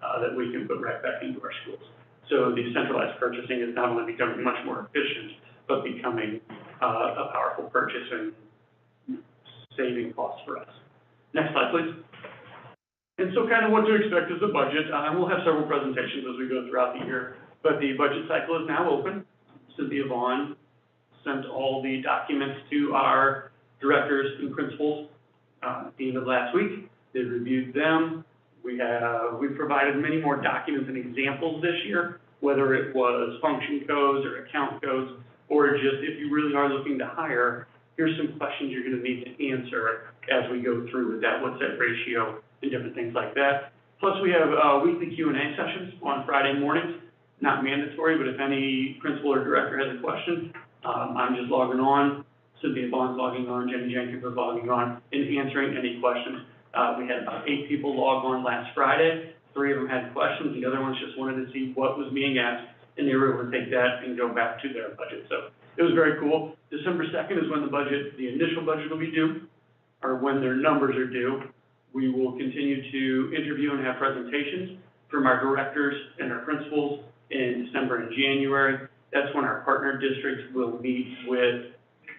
$80,000 that we can put right back into our schools. So the centralized purchasing is not only becoming much more efficient, but becoming a powerful purchase and saving costs for us. Next slide, please. And so kind of what to expect is the budget. We'll have several presentations as we go throughout the year, but the budget cycle is now open. Cynthia Vaughn sent all the documents to our directors and principals at the end of last week. They reviewed them. We provided many more documents and examples this year, whether it was function codes or account codes, or just if you really are looking to hire, here's some questions you're going to need to answer as we go through with that, what's that ratio, and different things like that. Plus, we have weekly Q&A sessions on Friday mornings, not mandatory, but if any principal or director has a question, I'm just logging on, Cynthia Vaughn's logging on, Jenny Jenkins is logging on, and answering any questions. We had about 8 people log on last Friday. 3 of them had questions. The other ones just wanted to see what was being asked, and they were able to take that and go back to their budget. So it was very cool. December 2nd is when the initial budget will be due, or when their numbers are due. We will continue to interview and have presentations from our directors and our principals in December and January. That's when our partner districts will meet with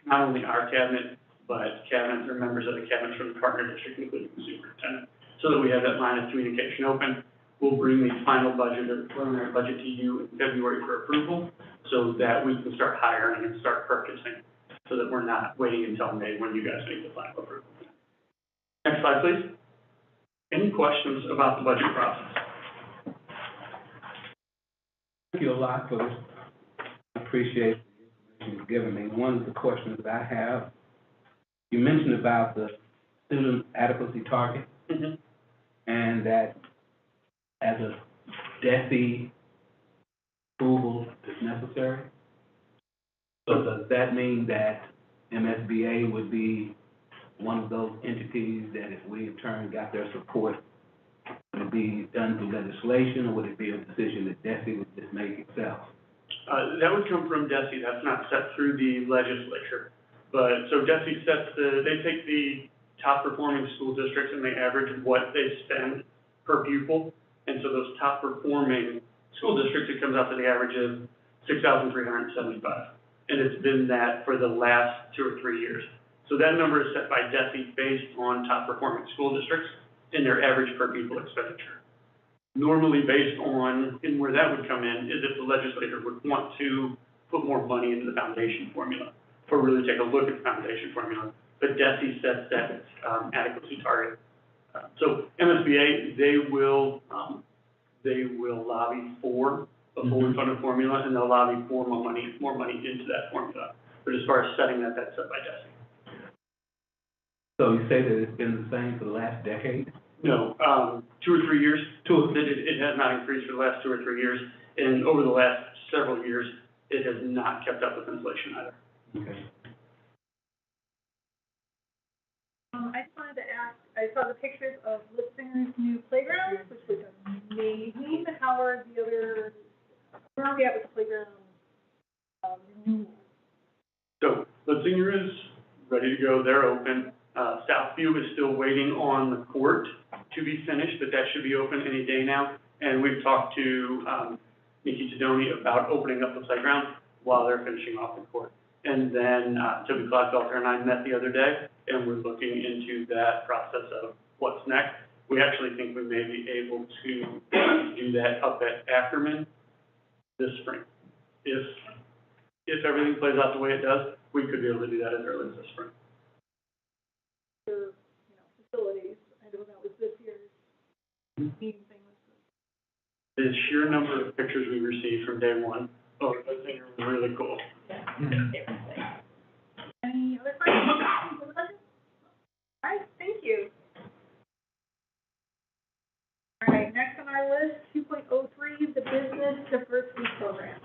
not only our cabinet, but cabinets or members of the cabinet from the partner district, including the superintendent, so that we have that line of communication open. We'll bring the final budget or preliminary budget to you in February for approval, so that we can start hiring and start purchasing, so that we're not waiting until May when you guys make the final approval. Next slide, please. Any questions about the budget process? Thank you a lot for this. I appreciate the information you've given me. One of the questions that I have, you mentioned about the student adequacy target, and that as a DESE approval is necessary. So does that mean that MSBA would be one of those entities that if we in turn got their support, would it be done through legislation, or would it be a decision that DESE would just make itself? That would come from DESE. That's not set through the legislature. But, so DESE sets they take the top performing school districts and they average what they spend per pupil. And so those top performing school districts, it comes out to the average of $6,375. And it's been that for the last 2 or 3 years. So that number is set by DESE based on top performing school districts and their average per pupil expenditure. Normally based on, and where that would come in, is if the legislature would want to put more money into the foundation formula, or really take a look at the foundation formula. But DESE sets that adequacy target. So MSBA, they will lobby for a fully funded formula, and they'll lobby for more money into that formula. But as far as setting that, that's set by DESE. So you say that it's been the same for the last decade? No, 2 or 3 years. It has not increased for the last 2 or 3 years, and over the last several years, it has not kept up with inflation either. Okay. I just wanted to ask, I saw the pictures of Litzinger's new playground, which was amazing. How are the other, where are we at with the playground renewal? So Litzinger is ready ready to go. They're open. Southview is still waiting on the court to be finished, but that should be open any day now. And we've talked to Nikki Tedoni about opening up the playground while they're finishing off the court. And then Toby Clodfelter and I met the other day, and we're looking into that process of what's next. We actually think we may be able to do that up at Ackerman this spring. If everything plays out the way it does, we could be able to do that as early as this spring. Facilities, I know that was this year's meeting thing. The sheer number of pictures we received from day one, I think it was really cool. Any other questions? All right, thank you. All right, next on our list, 2.03, the Business Diversity Program.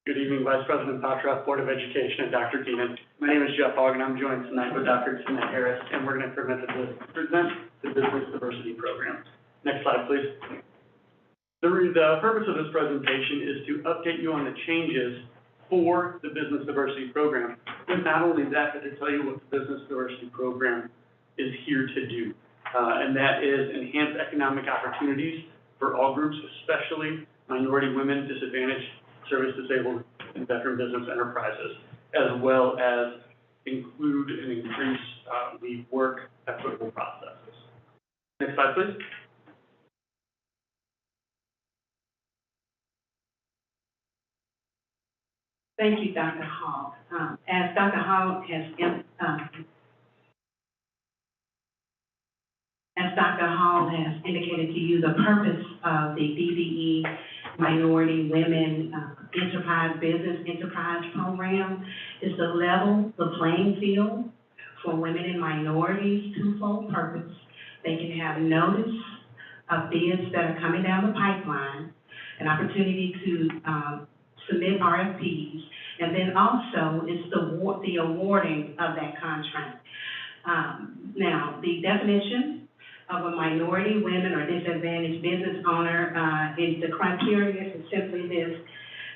Good evening, Vice President Potroff, Board of Education, and Dr. Keenan. My name is Jeff Hogg, and I'm joined tonight with Dr. Tina Harris, and we're going to present the Business Diversity Program. Next slide, please. The purpose of this presentation is to update you on the changes for the Business Diversity Program. But not only that, but to tell you what the Business Diversity Program is here to do. And that is enhance economic opportunities for all groups, especially minority women, disadvantaged, service-disabled, and veteran business enterprises, as well as include and increase the work equitable processes. Next slide, please. Thank you, Dr. Hall. As Dr. Hall has indicated to you, the purpose of the DDE Minority Women Business Enterprise Program is to level the playing field for women and minorities. Twofold purpose. They can have notice of bids that are coming down the pipeline, an opportunity to submit RFPs, and then also it's the awarding of that contract. Now, the definition of a minority, women, or disadvantaged business owner, the criteria is simply this.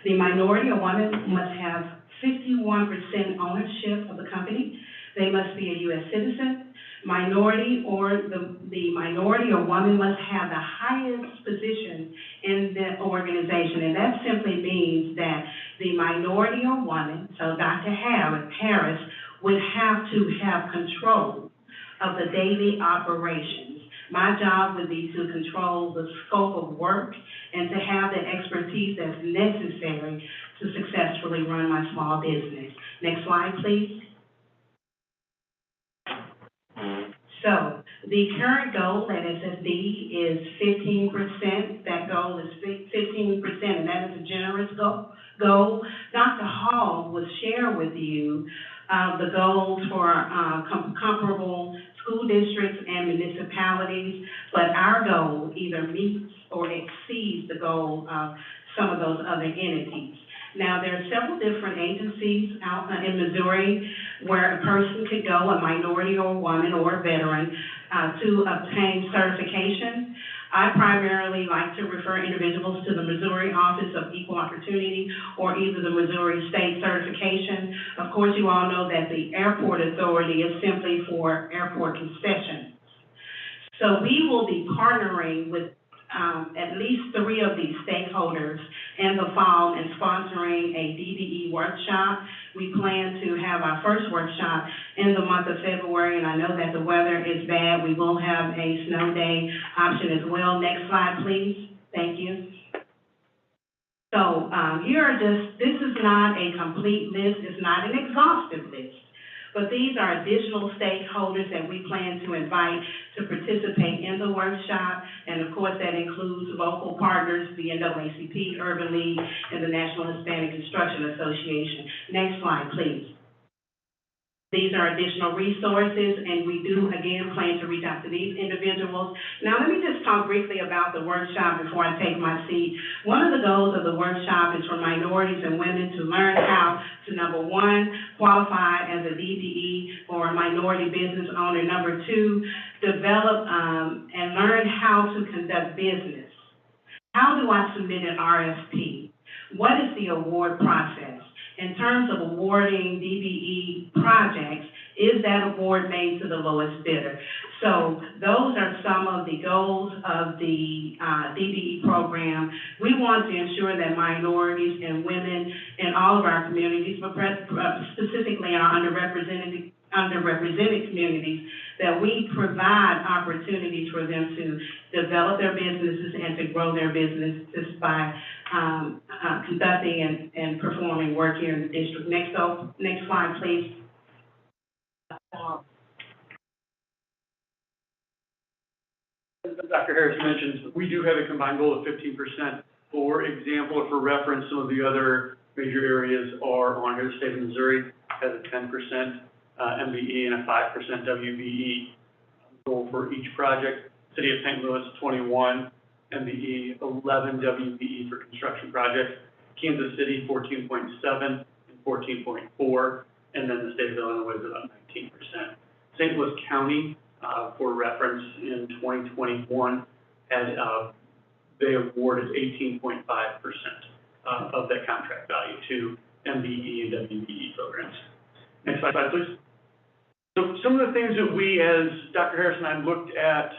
The minority or woman must have 51% ownership of the company. They must be a U.S. citizen. Minority or the minority or woman must have the highest position in the organization, and that simply means that the minority or woman, so Dr. Harris, would have to have control of the daily operations. My job would be to control the scope of work and to have the expertise that's necessary to successfully run my small business. Next slide, please. So the current goal at SSD is 15%. That goal is 15%, and that is a generous goal. Dr. Hall will share with you the goals for comparable school districts and municipalities, but our goal either meets or exceeds the goal of some of those other entities. Now, there are several different agencies out in Missouri where a person could go, a minority or a woman or a veteran, to obtain certification. I primarily like to refer individuals to the Missouri Office of Equal Opportunity or either the Missouri State Certification. Of course, you all know that the Airport Authority is simply for airport concessions. So we will be partnering with at least 3 of these stakeholders in the fall and sponsoring a DDE workshop. We plan to have our first workshop in the month of February, and I know that the weather is bad. We will have a snow day option as well. Next slide, please. Thank you. So this is not a complete list. It's not an exhaustive list. But these are additional stakeholders that we plan to invite to participate in the workshop. And of course, that includes local partners, the NAACP, Urban League, and the National Hispanic Construction Association. Next slide, please. These are additional resources, and we do, again, plan to reach out to these individuals. Now, let me just talk briefly about the workshop before I take my seat. One of the goals of the workshop is for minorities and women to learn how to, number 1, qualify as a DDE or a minority business owner. Number 2, develop and learn how to conduct business. How do I submit an RFP? What is the award process? In terms of awarding DBE projects, is that award made to the lowest bidder? So those are some of the goals of the DBE program. We want to ensure that minorities and women in all of our communities, but specifically our underrepresented communities, that we provide opportunities for them to develop their businesses and to grow their businesses by conducting and performing work here in the district. Next slide, please. As Dr. Harris mentioned, we do have a combined goal of 15%. For example, or for reference, some of the other major areas are on here. The state of Missouri has a 10% MBE and a 5% WBE goal for each project. City of St. Louis, 21 MBE, 11 WBE for construction projects. Kansas City, 14.7 and 14.4, and then the state of Illinois is about 19%. St. Louis County, for reference, in 2021, had they awarded 18.5% of that contract value to MBE and WBE programs. Next slide, please. So some of the things that we, as Dr. Harris and I looked at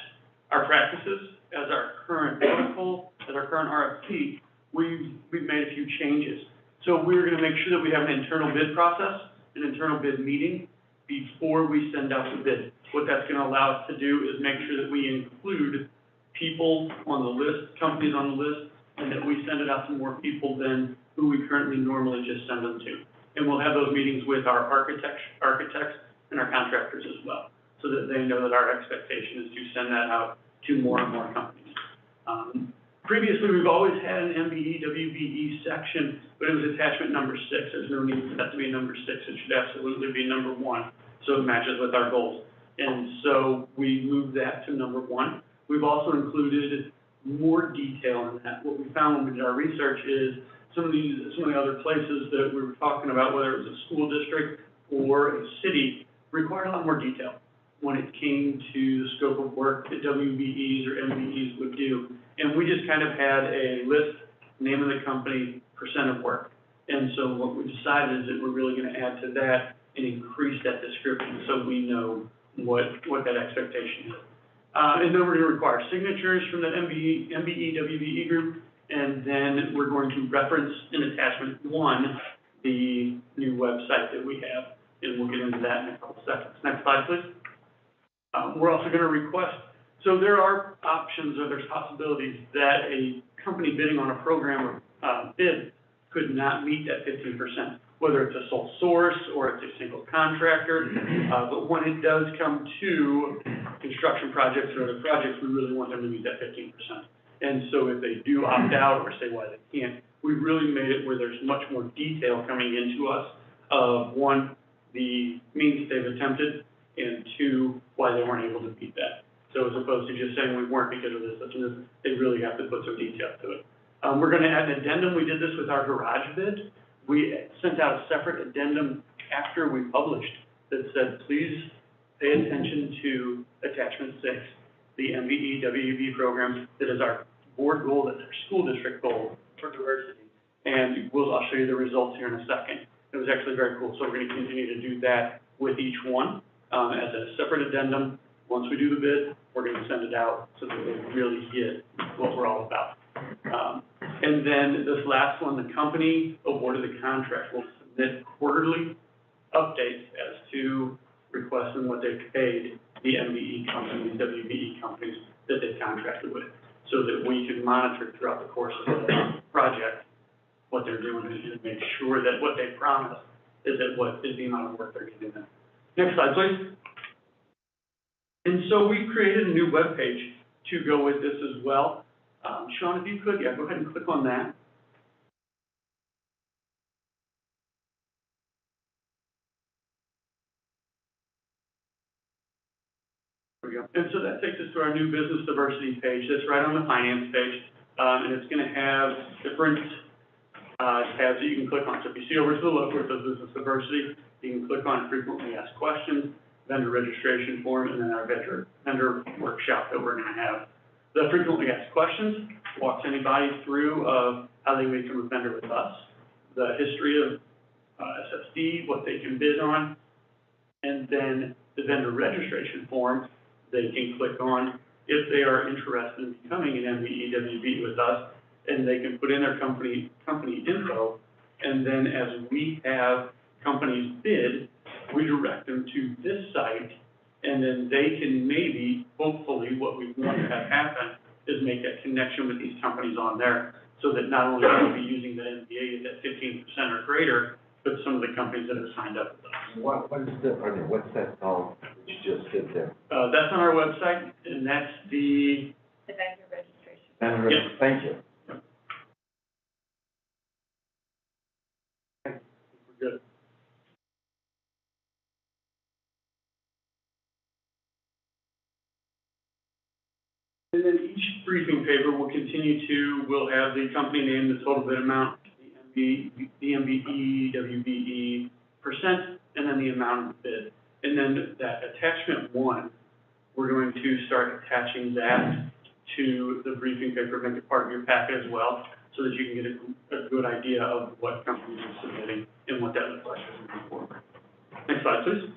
our practices, as our current protocol, as our current RFP, we've made a few changes. So we're going to make sure that we have an internal bid process, an internal bid meeting before we send out the bid. What that's going to allow us to do is make sure that we include people on the list, companies on the list, and that we send it out to more people than who we currently normally just send them to. And we'll have those meetings with our architects and our contractors as well, so that they know that our expectation is to send that out to more and more companies. Previously, we've always had an MBE, WBE section, but it was attachment number 6. There's no need for that to be number 6. It should absolutely be number 1, so it matches with our goals. And so we moved that to number 1. We've also included more detail in that. What we found when we did our research is some of the other places that we were talking about, whether it was a school district or a city, required a lot more detail when it came to the scope of work that WBEs or MBEs would do. And we just kind of had a list, name of the company, percent of work. And so what we decided is that we're really going to add to that and increase that description so we know what that expectation is. And then we're going to require signatures from the MBE, WBE group, and then we're going to reference in attachment 1 the new website that we have, and we'll get into that in a couple seconds. Next slide, please. We're also going to request, so there are options or there's possibilities that a company bidding on a program or bid could not meet that 15%, whether it's a sole source or it's a single contractor. But when it does come to construction projects or other projects, we really want them to meet that 15%. And so if they do opt out or say why they can't, we really made it where there's much more detail coming into us of 1, the means they've attempted, and 2, why they weren't able to beat that. So as opposed to just saying we weren't because of this, they really have to put some detail to it. We're going to add an addendum. We did this with our garage bid. We sent out a separate addendum after we published that said, please pay attention to attachment 6, the MBE, WB program. That is our board goal, that's our school district goal for diversity. And I'll show you the results here in a second. It was actually very cool. So we're going to continue to do that with each one as a separate addendum. Once we do the bid, we're going to send it out so that they really get what we're all about. And then this last one, the company awarded the contract will submit quarterly updates as to requests and what they've paid the MBE companies, WBE companies that they've contracted with, so that we can monitor throughout the course of the project what they're doing and make sure that what they promised is that what is the amount of work they're getting done. Next slide, please. And so we created a new web page to go with this as well. Sean, if you could, go ahead and click on that. There we go. And so that takes us to our new business diversity page. That's right on the finance page. And it's going to have different tabs that you can click on. So if you see over to the left where it says business diversity, you can click on frequently asked questions, vendor registration form, and then our vendor workshop that we're going to have. The frequently asked questions walks anybody through of how they become a vendor with us, the history of SSD, what they can bid on, and then the vendor registration form they can click on if they are interested in becoming an MBE with us, and they can put in their company info, and then as we have companies bid, we direct them to this site, and then they can maybe, hopefully, what we want to have happen is make that connection with these companies on there, so that not only will we be using the MBA at 15% or greater, but some of the companies that have signed up with us. What's that called, that you just did there? That's on our website, and that's the, vendor registration. Yes. Thank you. we're good. And then each briefing paper will will have the company name, the total bid amount, the MBE, WBE percent, and then the amount of the bid. And then that attachment 1, we're going to start attaching that to the briefing paper, make it part of your packet as well, so that you can get a good idea of what companies are submitting and what that looks like as we move forward. Next slide, please.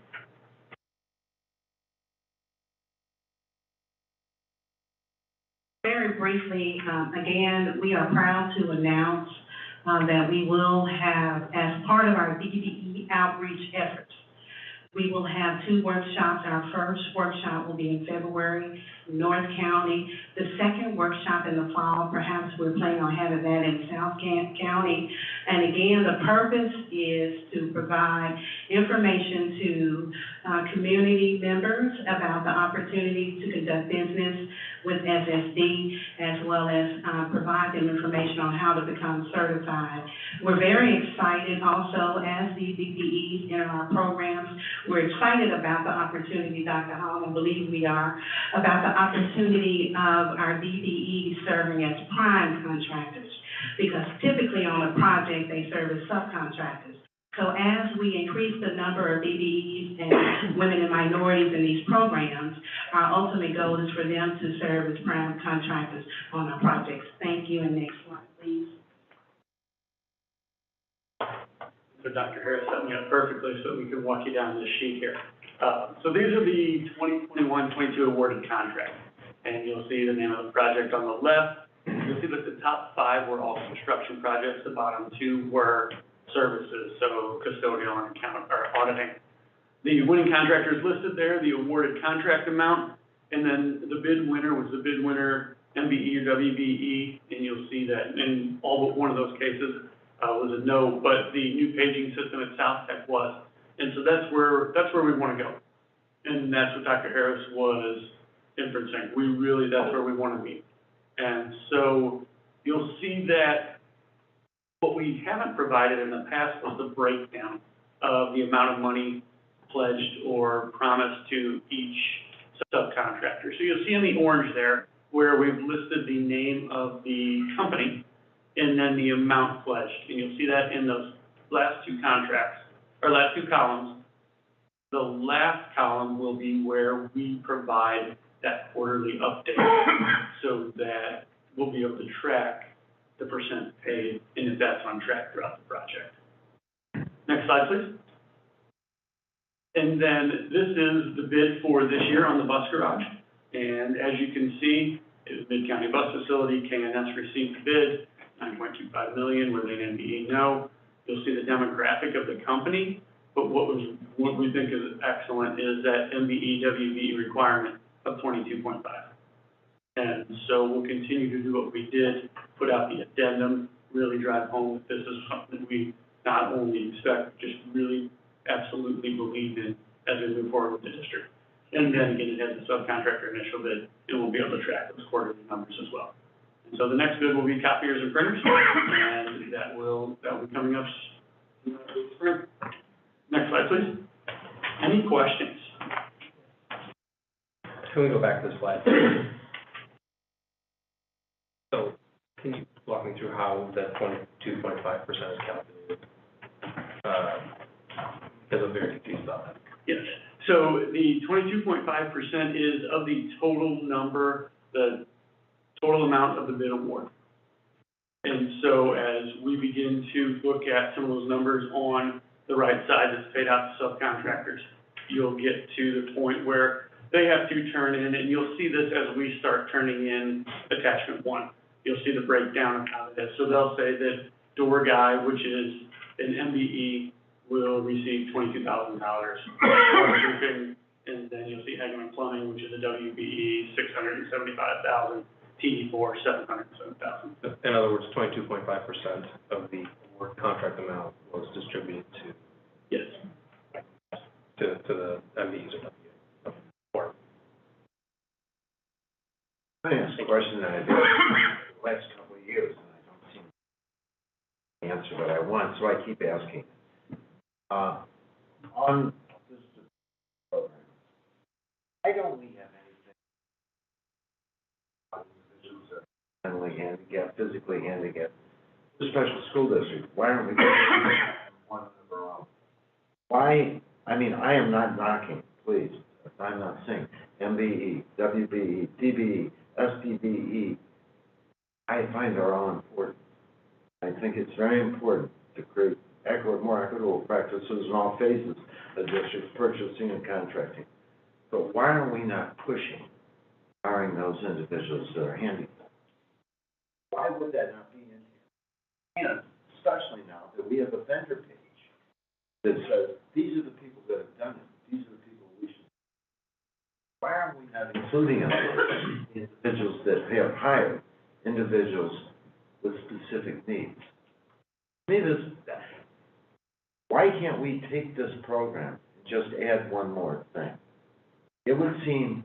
Very briefly, again, we are proud to announce that we will have, as part of our DBE outreach efforts, we will have 2 workshops. Our first workshop will be in February, North County. The second workshop in the fall, perhaps we're planning on having that in South County. And again, the purpose is to provide information to community members about the opportunity to conduct business with SSD, as well as provide them information on how to become certified. We're very excited also as the DBEs in our programs. We're excited about the opportunity, Dr. Hall, and believe we are, about the opportunity of our DBEs serving as prime contractors, because typically on a project, they serve as subcontractors. So as we increase the number of DBEs and women and minorities in these programs, our ultimate goal is for them to serve as prime contractors on our projects. Thank you, and next slide, please. So Dr. Harris set me up perfectly so we can walk you down this sheet here. So these are the 2021-22 awarded contracts, and you'll see the name of the project on the left. You'll see that the top 5 were all construction projects. The bottom 2 were services, so custodial and auditing. The winning contractors listed there, the awarded contract amount, and then the bid winner was the bid winner, MBE or WBE, and you'll see that in all but one of those cases was a no, but the new paging system at South Tech was. And so that's where we want to go. And that's what Dr. Harris was inferencing. That's where we want to be. And so you'll see that what we haven't provided in the past was the breakdown of the amount of money pledged or promised to each subcontractor. So you'll see in the orange there where we've listed the name of the company and then the amount pledged. And you'll see that in those last 2 contracts, or last 2 columns. The last column will be where we provide that quarterly update so that we'll be able to track the percent paid and if that's on track throughout the project. Next slide, please. And then this is the bid for this year on the bus garage. And as you can see, it was Mid-County Bus Facility, KNS received the bid, $9.25 million, with an MBE no. You'll see the demographic of the company, but what we think is excellent is that MBE, WBE requirement of 22.5. And so we'll continue to do what we did, put out the addendum, really drive home that this is something we not only expect, just really absolutely believe in as we move forward with the district. And then again, it has the subcontractor initial bid, and we'll be able to track those quarterly numbers as well. And so the next bid will be copiers and printers, and that will be coming up spring. Next slide, please. Any questions? Can we go back to the slide? So, can you walk me through how that 22.5% is calculated? Because I'm very confused about that. Yes. So the 22.5% is of the total number, the total amount of the bid award. And so as we begin to look at some of those numbers on the right side that's paid out to subcontractors, you'll get to the point where they have to turn in, and you'll see this as we start turning in attachment 1. You'll see the breakdown of how it is. So they'll say that door guy, which is an MBE, will receive $22,000 waterproofing, and then you'll see Hageman Plumbing, which is a WBE, $675,000, TD4, $707,000. In other words, 22.5% of the award contract amount was distributed to Yes. the MBEs or I asked a question that I've been the last couple of years, and I don't seem to answer what I want, so I keep asking. On this program, why don't we have anything on individuals that are mentally handicapped, physically handicapped, the special school district? Why aren't we doing one of our own? Why, I mean, I am not knocking, please, I'm not saying MBE, WBE, DBE, SDBE. I find they're all important. I think it's very important to create more equitable practices in all phases of district purchasing and contracting. But why are we not pushing hiring those individuals that are handicapped? Why would that not be in here? And especially now that we have a vendor page that says, these are the people that have done it, these are the people we should. Why are we not including individuals that have hired individuals with specific needs? To me, why can't we take this program and just add one more thing? It would seem,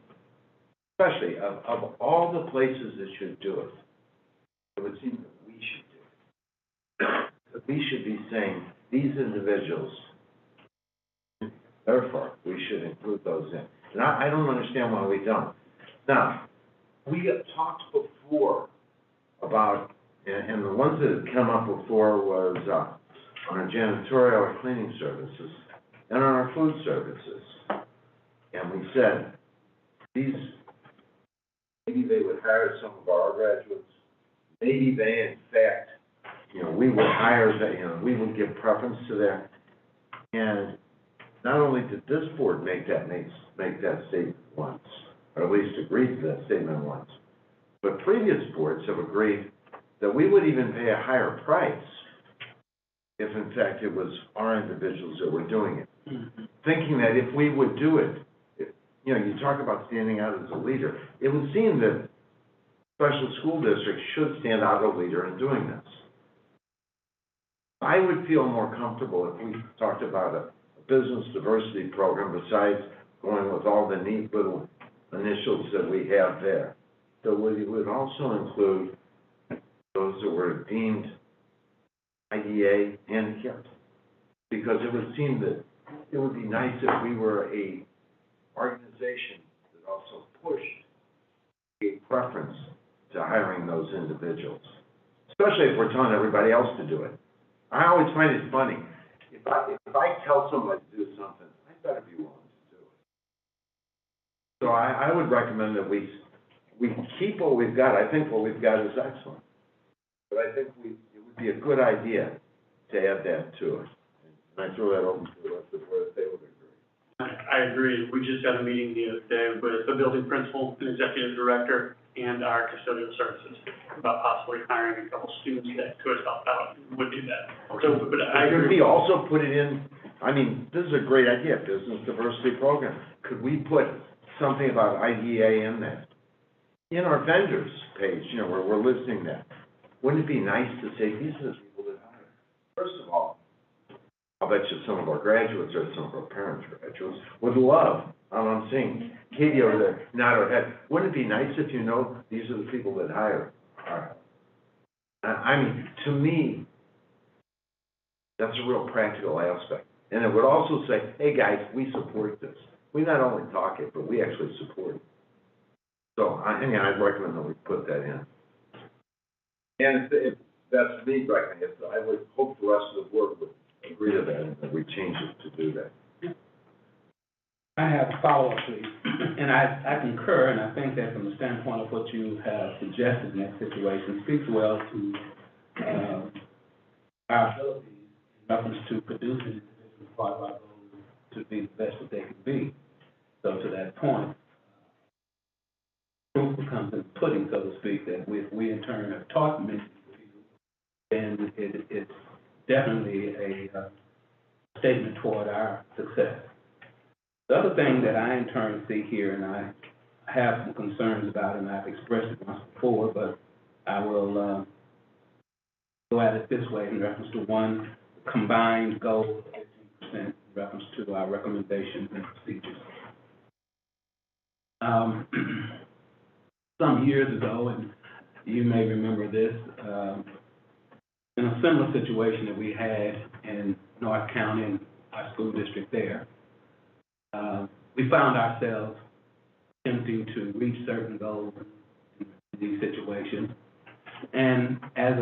especially of all the places that should do it, it would seem that we should do it. That we should be saying, these individuals, therefore, we should include those in. And I don't understand why we don't. Now, we have talked before about, and the ones that had come up before was on our janitorial or cleaning services and on our food services. And we said, maybe they would hire some of our graduates. Maybe they, in fact, we would hire, we would give preference to that. And not only did this board make that statement once, or at least agree to that statement once, but previous boards have agreed that we would even pay a higher price if, in fact, it was our individuals that were doing it. Mm-hmm. Thinking that if we would do it, you talk about standing out as a leader, it would seem that special school districts should stand out as a leader in doing this. I would feel more comfortable if we talked about a business diversity program besides going with all the neat little initials that we have there. So we would also include those that were deemed IDA handicapped, because it would seem that it would be nice if we were a organization that also pushed a preference to hiring those individuals, especially if we're telling everybody else to do it. I always find it funny. If I tell somebody to do something, I better be willing to do it. So I would recommend that we keep what we've got. I think what we've got is excellent. But I think it would be a good idea to add that to it. And I throw that open to the rest of the board if they would agree. I agree. We just had a meeting the other day with the building principal and executive director and our custodial services about possibly hiring a couple students that could help out and would do that. So, but I Could agree. we also put it in, I mean, this is a great idea, business diversity program. Could we put something about IDA in there? In our vendors page, where we're listing that. Wouldn't it be nice to say, these are the people that hire? First of all, I'll bet you some of our graduates or some of our parents' graduates would love, I'm seeing Katie over there nod her head. Wouldn't it be nice if these are the people that hire? I mean, to me, that's a real practical aspect. And it would also say, hey guys, we support this. We not only talk it, but we actually support it. So, I'd recommend that we put that in. And if that's me recommending it, I would hope the rest of the board would agree to that, and that we change it to do that. I have a follow-up, please. And I concur, and I think that from the standpoint of what you have suggested in that situation speaks well to our abilities in reference to producing individuals part of our goals to be the best that they can be. So to that point, proof becomes in the pudding, so to speak, that we in turn have taught many people, then it's definitely a statement toward our success. The other thing that I in turn see here, and I have some concerns about, and I've expressed it once before, but I will go at it this way in reference to one combined goal of 15% in reference to our recommendations and procedures. Some years ago, and you may remember this, in a similar situation that we had in North County and our school district there, we found ourselves attempting to reach certain goals in these situations, and as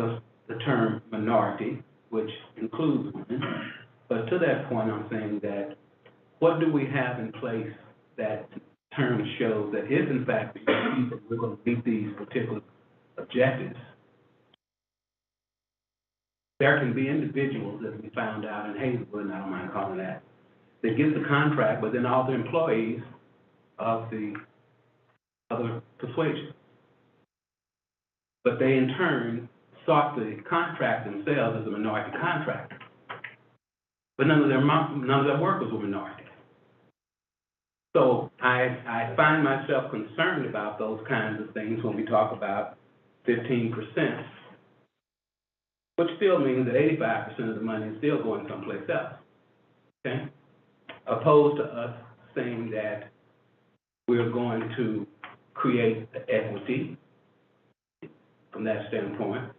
the term minority, which includes women, but to that point I'm saying that what do we have in place that term shows that if in fact we're going to meet these particular objectives, there can be individuals that we found out in Hazelwood, and I don't mind calling that get the contract, but then all the employees of the other persuasion. But they in turn sought the contract themselves as a minority contractor. But none of their workers were minorities. So I find myself concerned about those kinds of things when we talk about 15%, which still means that 85% of the money is still going someplace else. Okay? Opposed to us saying that we're going to create equity from that standpoint,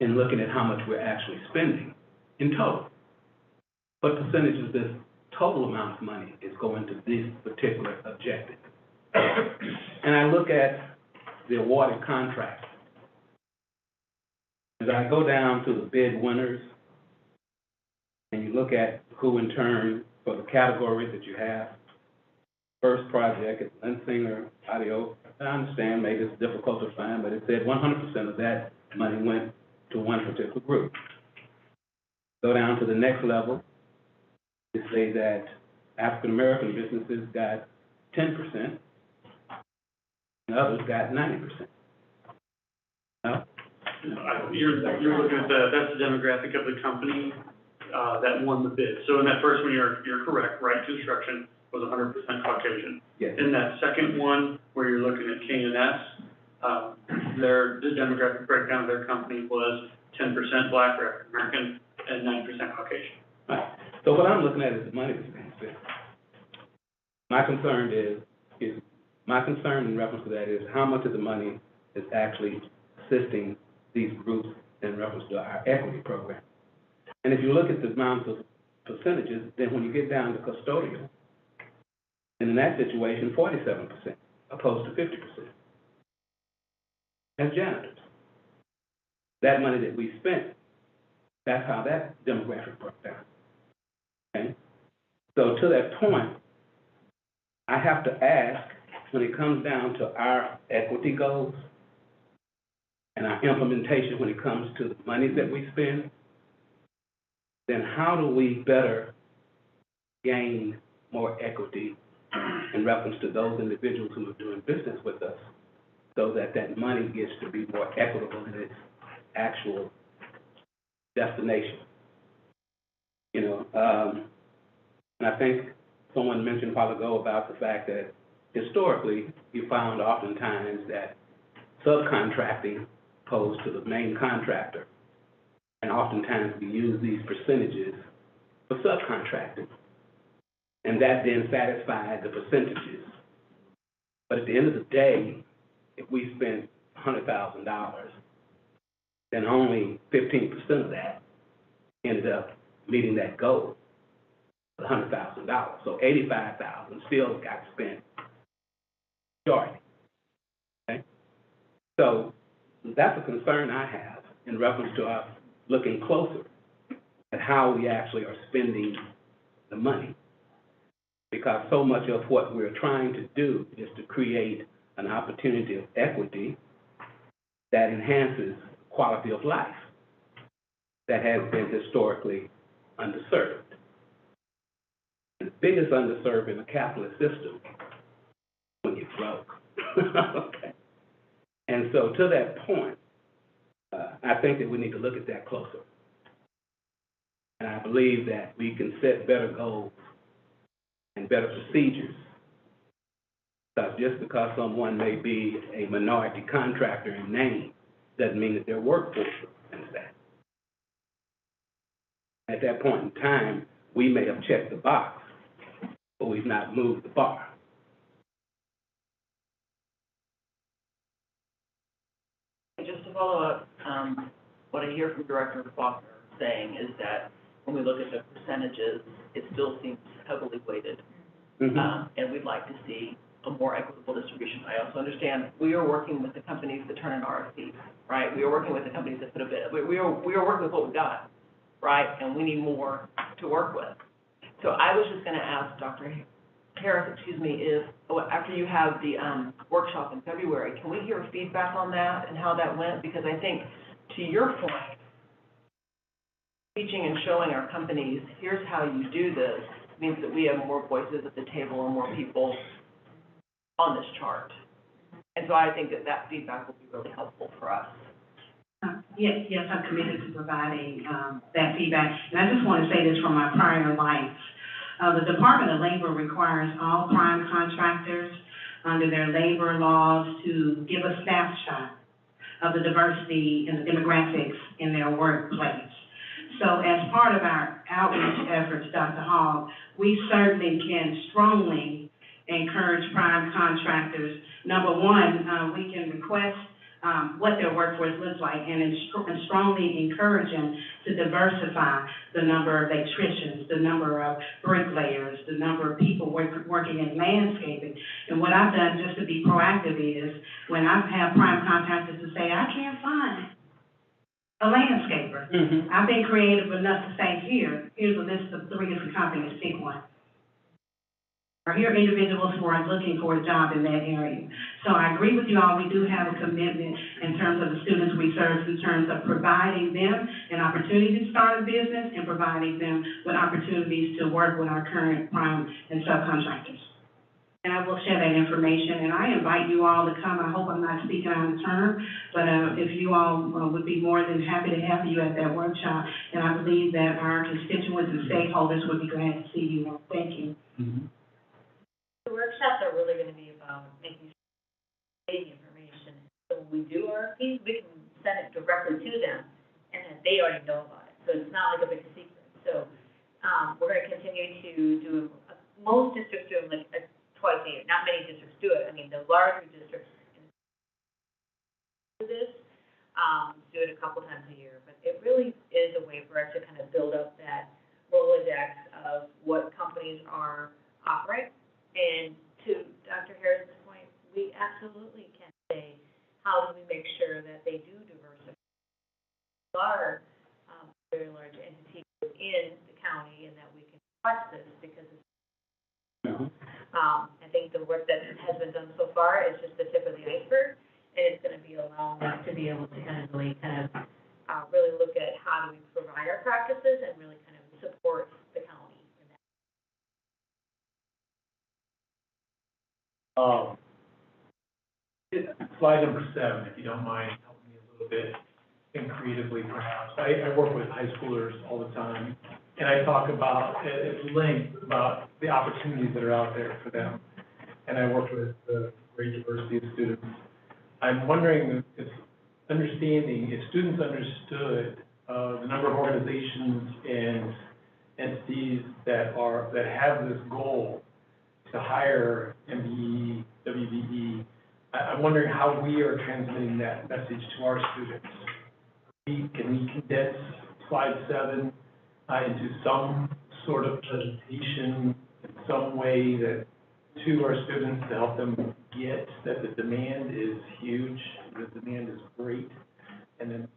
in looking at how much we're actually spending in total. What percentage of this total amount of money is going to this particular objective? And I look at the awarded contracts. As I go down to the bid winners, and you look at who in turn, for the categories that you have, first project at Linsinger Audio, I understand maybe it's difficult to find, but it said 100% of that money went to one particular group. Go down to the next level, they say that African American businesses got 10%, and others got 90%. No? You're looking at that's the demographic of the company that won the bid. So in that first one, you're correct, Right Construction was 100% Caucasian. Yes. In that second one, where you're looking at K&S, the demographic breakdown of their company was 10% Black or African American and 9% Caucasian. Right. So what I'm looking at is the money that's being spent. My concern in reference to that is how much of the money is actually assisting these groups in reference to our equity program. And if you look at the amounts of percentages, then when you get down to custodial, and in that situation, 47%, opposed to 50%. As janitors. That money that we spent, that's how that demographic broke down. Okay? So to that point, I have to ask, when it comes down to our equity goals and our implementation when it comes to the money that we spend, then how do we better gain more equity in reference to those individuals who are doing business with us so that that money gets to be more equitable in its actual destination? You know, and I think someone mentioned a while ago about the fact that historically you found oftentimes that subcontracting opposed to the main contractor, and oftentimes we use these percentages for subcontracting, and that then satisfied the percentages. But at the end of the day, if we spent $100,000, then only 15% of that ended up meeting that goal, $100,000. So $85,000 still got spent. Majority. Okay? So that's a concern I have in reference to us looking closer at how we actually are spending the money. Because so much of what we're trying to do is to create an opportunity of equity that enhances quality of life that has been historically underserved. The biggest underserved in a capitalist system when you're broke. Okay. And so to that point, I think that we need to look at that closer. And I believe that we can set better goals and better procedures. Because just because someone may be a minority contractor in name doesn't mean that their workforce represents that. At that point in time, we may have checked the box, but we've not moved the bar. Just to follow up, what I hear from Director Faulkner saying is that when we look at the percentages, it still seems heavily weighted. And we'd like to see a more equitable distribution. I also understand we are working with the companies that turn in RFPs, right? We are working with the companies that put a bid. We are working with what we've got, right? And we need more to work with. So I was just going to ask Dr. Harris, if after you have the workshop in February, can we hear feedback on that and how that went? Because I think, to your point, teaching and showing our companies, here's how you do this, means that we have more voices at the table and more people on this chart. And so I think that feedback will be really helpful for us. Yes, I'm committed to providing that feedback. And I just want to say this from my prior life. The Department of Labor requires all prime contractors under their labor laws to give a snapshot of the diversity and the demographics in their workplace. So as part of our outreach efforts, Dr. Hall, we certainly can strongly encourage prime contractors. Number one, we can request what their workforce looks like and strongly encourage them to diversify the number of electricians, the number of bricklayers, the number of people working in landscaping. And what I've done just to be proactive is when I've had prime contractors to say, I can't find a landscaper. I've been creative enough to say, here's a list of 3 different companies, pick one. Or here are individuals who are looking for a job in that area. So I agree with you all, we do have a commitment in terms of the students we serve, in terms of providing them an opportunity to start a business and providing them with opportunities to work with our current prime and subcontractors. And I will share that information, and I invite you all to come. I hope I'm not speaking out of turn, but if you all would be more than happy to have you at that workshop, and I believe that our constituents and stakeholders would be glad to see you all. Thank you. The workshops are really going to be about making sure the information. So when we do RFPs, we can send it directly to them, and then they already know about it. So it's not like a big secret. So we're going to continue to do, most districts do like twice a year. Not many districts do it. I mean, the larger districts do this, do it a couple times a year. But it really is a way for us to kind of build up that Rolodex of what companies are offering. And to Dr. Harris's point, we absolutely can say, how do we make sure that they do diversify? We are very large entities in the county, and that we can watch this because it's, I think the work that has been done so far is just the tip of the iceberg, and it's going to be allowing us to be able to really look at how do we provide our practices and really kind of support the county. Slide number 7, if you don't mind helping me a little bit, think creatively perhaps. I work with high schoolers all the time, and I talk about at length about the opportunities that are out there for them. And I work with a great diversity of students. I'm wondering if students understood the number of organizations and entities that have this goal to hire MBE, WBE. I'm wondering how we are transmitting that message to our students. Can we condense slide 7 into some sort of presentation in some way that to our students to help them get that the demand is huge, the demand is great, and then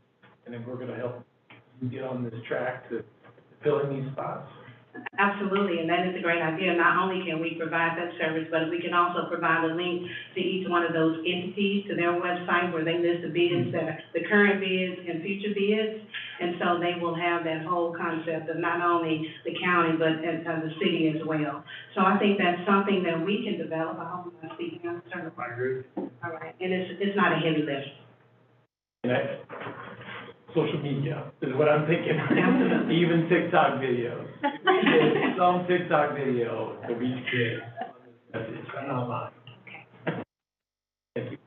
we're going to help you get on this track to fill in these spots? Absolutely, and that is a great idea. Not only can we provide that service, but we can also provide a link to each one of those entities, to their website where they list the bids, that are the current bids and future bids. And so they will have that whole concept of not only the county, but the city as well. So I think that's something that we can develop. I hope I'm not speaking out of turn. I agree. All right, and it's not a heavy lift. Social media is what I'm thinking. Absolutely. Even TikTok videos. We did some TikTok video that we did. Message, I'm not lying. Thank you.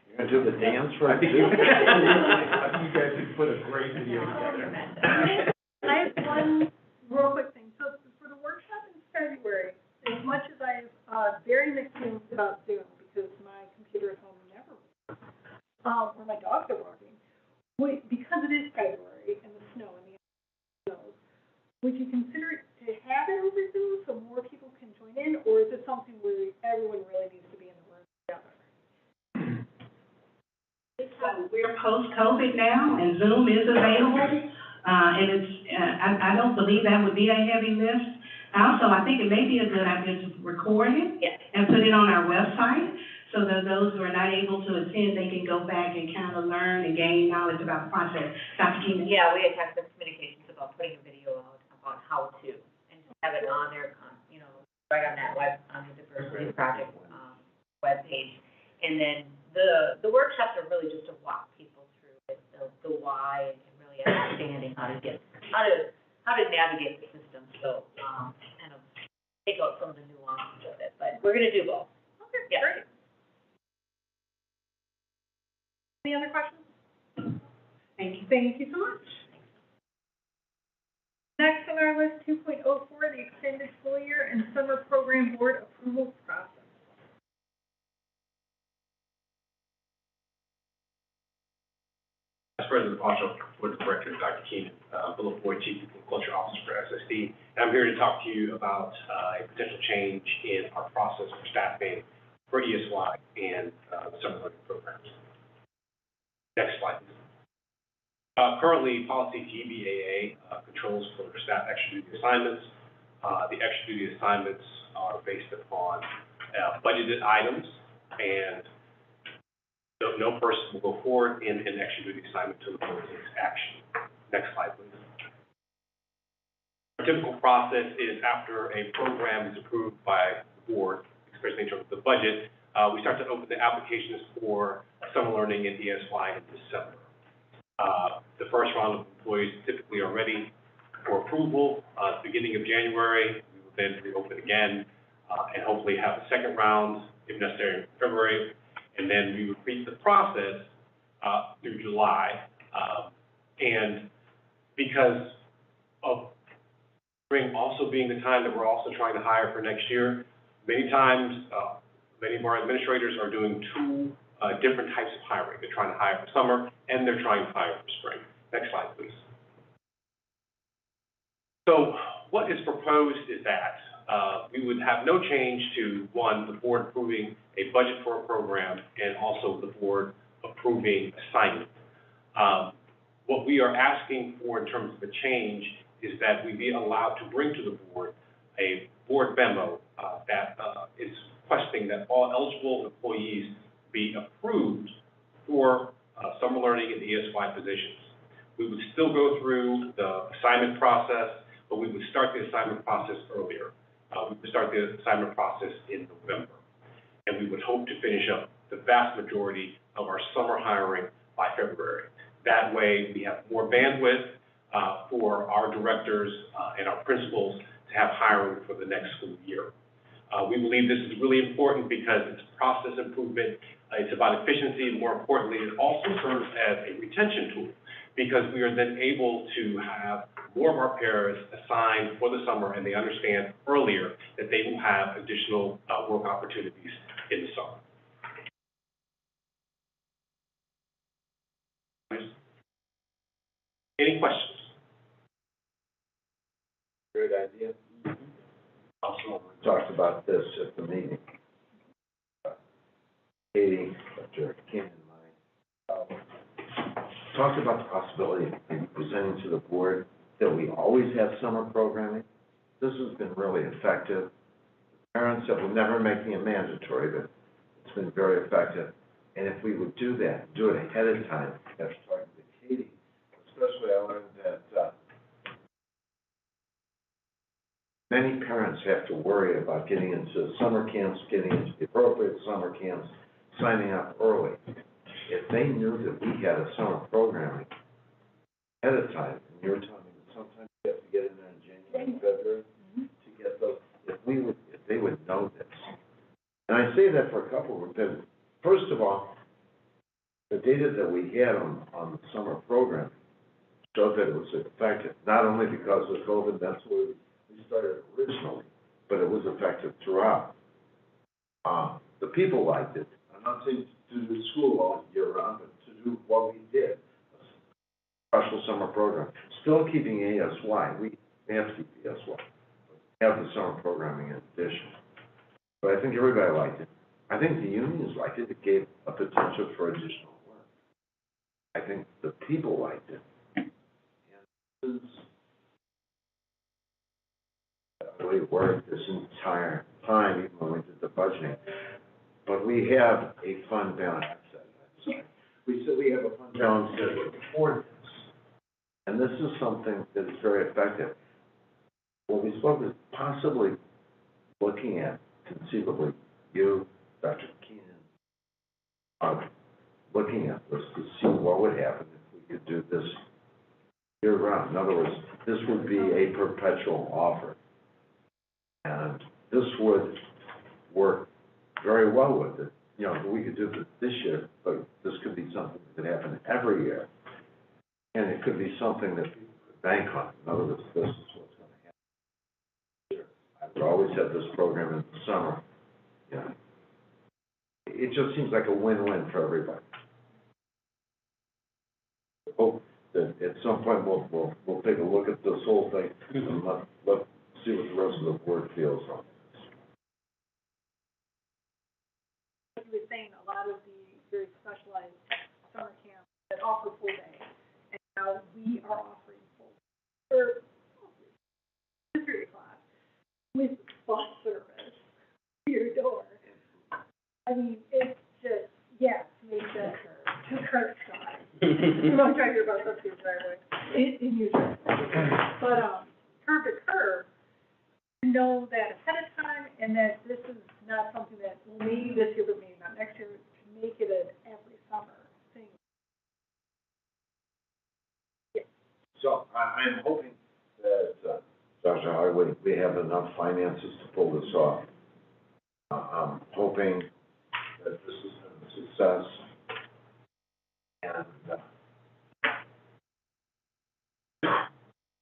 You're gonna do the dance for I it think too? you guys could put a great video together. I have one real quick thing. So for the workshop in February, as much as I have very mixed feelings about Zoom, because my computer at home never works, or my dogs are barking, because it is February and the snow and the snow, would you consider to have it over Zoom so more people can join in, or is it something where everyone really needs to be in the room together? So we're post-COVID now, and Zoom is available, and it's, I don't believe that would be a heavy lift. Also, I think it may be a good idea to record it and put it on our website, so that those who are not able to attend, they can go back and kind of learn and gain knowledge about the process. Dr. Keenan? Yeah, we had texted communications about putting a video out about how to, and just have it on there, right on that on the diversity project, webpage. And then the workshops are really just to walk people through it, the why, and really understanding how to navigate the system, so, kind of take out some of the nuances of it, but we're gonna do both. Okay, Yeah. great. Any other questions? Thank you. Thank you so much. Next on our list, 2.04, the extended school year and summer program board approval process. Vice President Pacho, Board Director, Dr. Keenan, Bullet Boy Chief People Culture Officer for SSD. And I'm here to talk to you about a potential change in our process for staffing for ESY and the summer learning programs. Next slide, please. Currently, policy GBAA controls for staff extra duty assignments. The extra duty assignments are based upon budgeted items, and no person will go forward in an extra duty assignment until the board takes action. Next slide, please. Our typical process is after a program is approved by the board, especially in terms of the budget, we start to open the applications for summer learning in ESY in December. The first round of employees typically are ready for approval. At the beginning of January, we will then reopen again and hopefully have a second round, if necessary, in February. And then we repeat the process through July. And because of spring also being the time that we're also trying to hire for next year, many times, many of our administrators are doing two different types of hiring. They're trying to hire for summer, and they're trying to hire for spring. Next slide, please. So what is proposed is that we would have no change to, one, the board approving a budget for a program, and also the board approving assignment. What we are asking for in terms of a change is that we be allowed to bring to the board a board memo that is requesting that all eligible employees be approved for summer learning and ESY positions. We would still go through the assignment process, but we would start the assignment process earlier. We would start the assignment process in November. And we would hope to finish up the vast majority of our summer hiring by February. That way, we have more bandwidth for our directors and our principals to have hiring for the next school year. We believe this is really important because it's process improvement, it's about efficiency, and more importantly, it also serves as a retention tool because we are then able to have more of our pairs assigned for the summer, and they understand earlier that they will have additional work opportunities in the summer. Any questions? Great idea. Also, we talked about this at the meeting. Katie, Dr. King and I, talked about the possibility of maybe presenting to the board that we always have summer programming. This has been really effective. Parents said we're never making it mandatory, but it's been very effective. And if we would do that, do it ahead of time, after talking to Katie, especially I learned that many parents have to worry about getting into summer camps, getting into the appropriate summer camps, signing up early. If they knew that we had a summer programming ahead of time, and you're telling me that sometimes you have to get in there in January and February to get those, if they would know this. And I say that for a couple of reasons. First of all, the data that we had on the summer program showed that it was effective, not only because of COVID, that's where we started originally, but it was effective throughout. The people liked it. I'm not saying to do school all year round, but to do what we did, a special summer program. Still keeping ASY, we have to keep ASY, have the summer programming in addition. But I think everybody liked it. I think the unions liked it. It gave a potential for additional work. I think the people liked it. And this is really worked this entire time, even when we did the budgeting. But we have a fund balance. We said we have a fund balance that would afford this. And this is something that is very effective. What we spoke is possibly looking at, conceivably, you, Dr. Keenan, looking at this to see what would happen if we could do this year-round. In other words, this would be a perpetual offer. And this would work very well with it. You know, we could do this year, but this could be something that could happen every year. And it could be something that people could bank on. In other words, this is what's going to happen. I would always have this program in the summer. Yeah. It just seems like a win-win for everybody. I hope that at some point we'll take a look at this whole thing and let's see what the rest of the board feels on this. Like you were saying, a lot of the very specialized summer camps that offer full day, and now we are offering full for history class with bus service to your door. I mean, it's just, yes, make that to Kirk side. I'm not trying to about up to your driveway in your driveway. But curb to curb, know that ahead of time, and that this is not something that maybe this year, but maybe not next year, to make it an every summer thing. Yeah. So I'm hoping that, Dr. Highway, we have enough finances to pull this off. I'm hoping that this is a success, and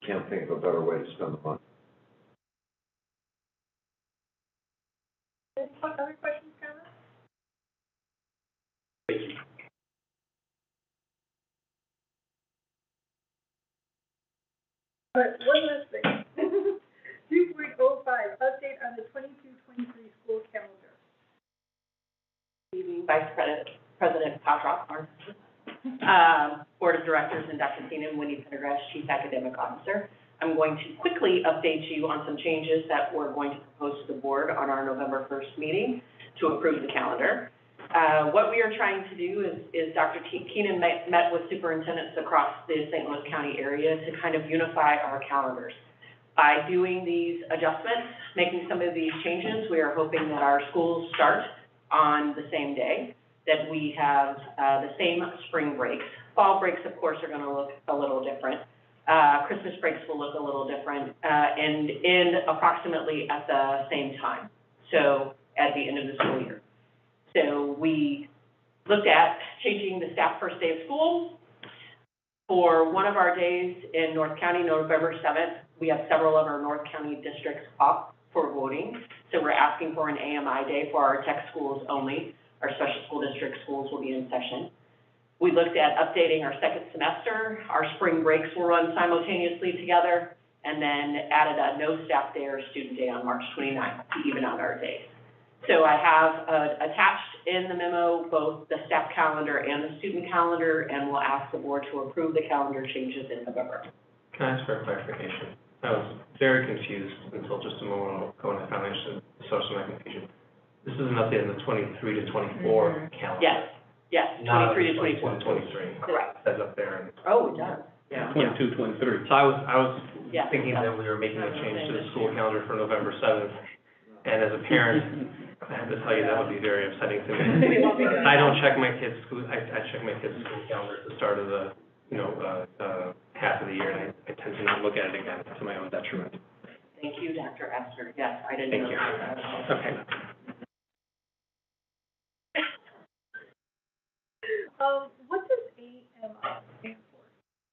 can't think of a better way to spend the money. Any other questions, comments? Thank you. All right, one last thing. 2.05, update on the 22-23 school calendar. Evening, Vice President Potroff, Board of Directors, and Dr. Keenan, Wendy Pendergrass, Chief Academic Officer. I'm going to quickly update you on some changes that we're going to propose to the board on our November 1st meeting to approve the calendar. What we are trying to do is Dr. Keenan met with superintendents across the St. Louis County area to kind of unify our calendars. By doing these adjustments, making some of these changes, we are hoping that our schools start on the same day, that we have the same spring breaks. Fall breaks, of course, are going to look a little different. Christmas breaks will look a little different, and end approximately at the same time, so at the end of the school year. So we looked at changing the staff first day of school. For one of our days in North County, November 7th, we have several of our North County districts up for voting. So we're asking for an AMI day for our tech schools only. Our special school district schools will be in session. We looked at updating our second semester. Our spring breaks will run simultaneously together, and then added a no staff day or student day on March 29th to even out our days. So I have attached in the memo both the staff calendar and the student calendar, and we'll ask the board to approve the calendar changes in November. Can I ask for a clarification? I was very confused until just a moment ago when I finally understood the source of my confusion. This is an update on the 23 to 24 calendar. Yes, Not 23 to 24. 23. Correct. Says up there. And Oh, it does. Yeah. 22, 23. so I was Yeah. thinking that we were making a change to the school calendar for November 7th. And as a parent, I have to tell you, that would be very upsetting to me. I don't check my kids' school, I check my kids' school calendar at the start of the, half of the year, and I tend to not look at it again to my own detriment. Thank you, Dr. Esther. Yes, I didn't Thank know you. that. Okay. What does AMI stand for?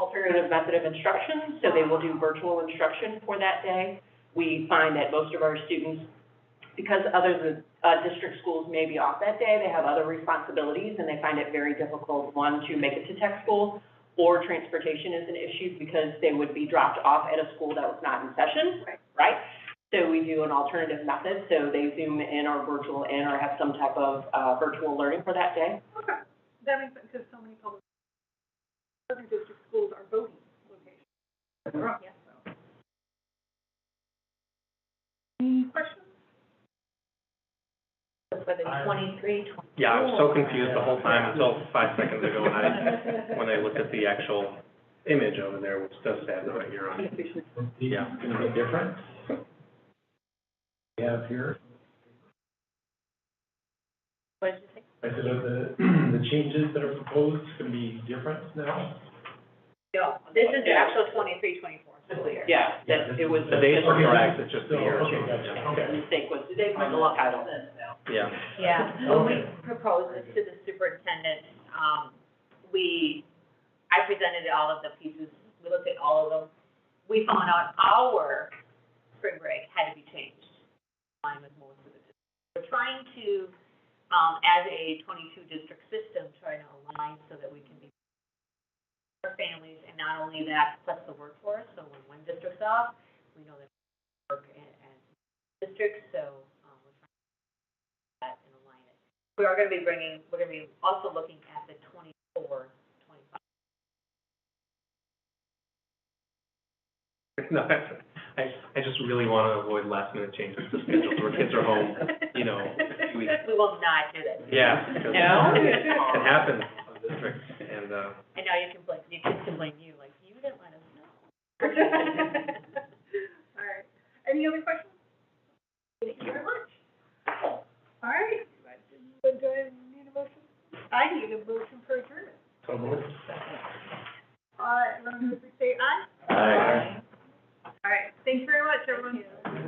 Alternative method of instruction, so they will do virtual instruction for that day. We find that most of our students, because other district schools may be off that day, they have other responsibilities, and they find it very difficult, one, to make it to tech school, or transportation is an issue because they would be dropped off at a school that was not in session, right? So we do an alternative method, so they Zoom in or virtual in or have some type of virtual learning for that day. Okay, that makes sense, because so many other district schools are voting locations. Yes. Any questions? For the 23, 24. Yeah, I was so confused the whole time until 5 seconds ago when I looked at the actual image over there, which does have the right year on it. Yeah. Is it different? We have here, What did you say? I said, the changes that are proposed can be different now? No, this is the actual 23, 24 school year. Yeah, that it was. The dates are correct, it's just the So, year. okay, gotcha, okay. The mistake was They on put a the lot title. of sense now. Yeah. Yeah, when we proposed this to the superintendent, I presented all of the pieces, we looked at all of them. We found out our spring break had to be changed, line with most of the districts. We're trying to, as a 22 district system, trying to align so that we can be our families, and not only that, plus the workforce, so when one district's off, we know that we work as districts, so, we're trying to do that and align it. We're gonna be also looking at the 24, 25. No, I just really want to avoid last minute changes to schedules where kids are home, a few weeks. We will not do that. Yeah, because No? it happens on districts, and, And now you kids can blame you, like, you didn't let us know. All right, any other questions? Thank you very much. All right, do I need a motion? I need a motion for adjournment. So moved. All right, everyone, say aye. Aye. All right, thanks very much, everyone.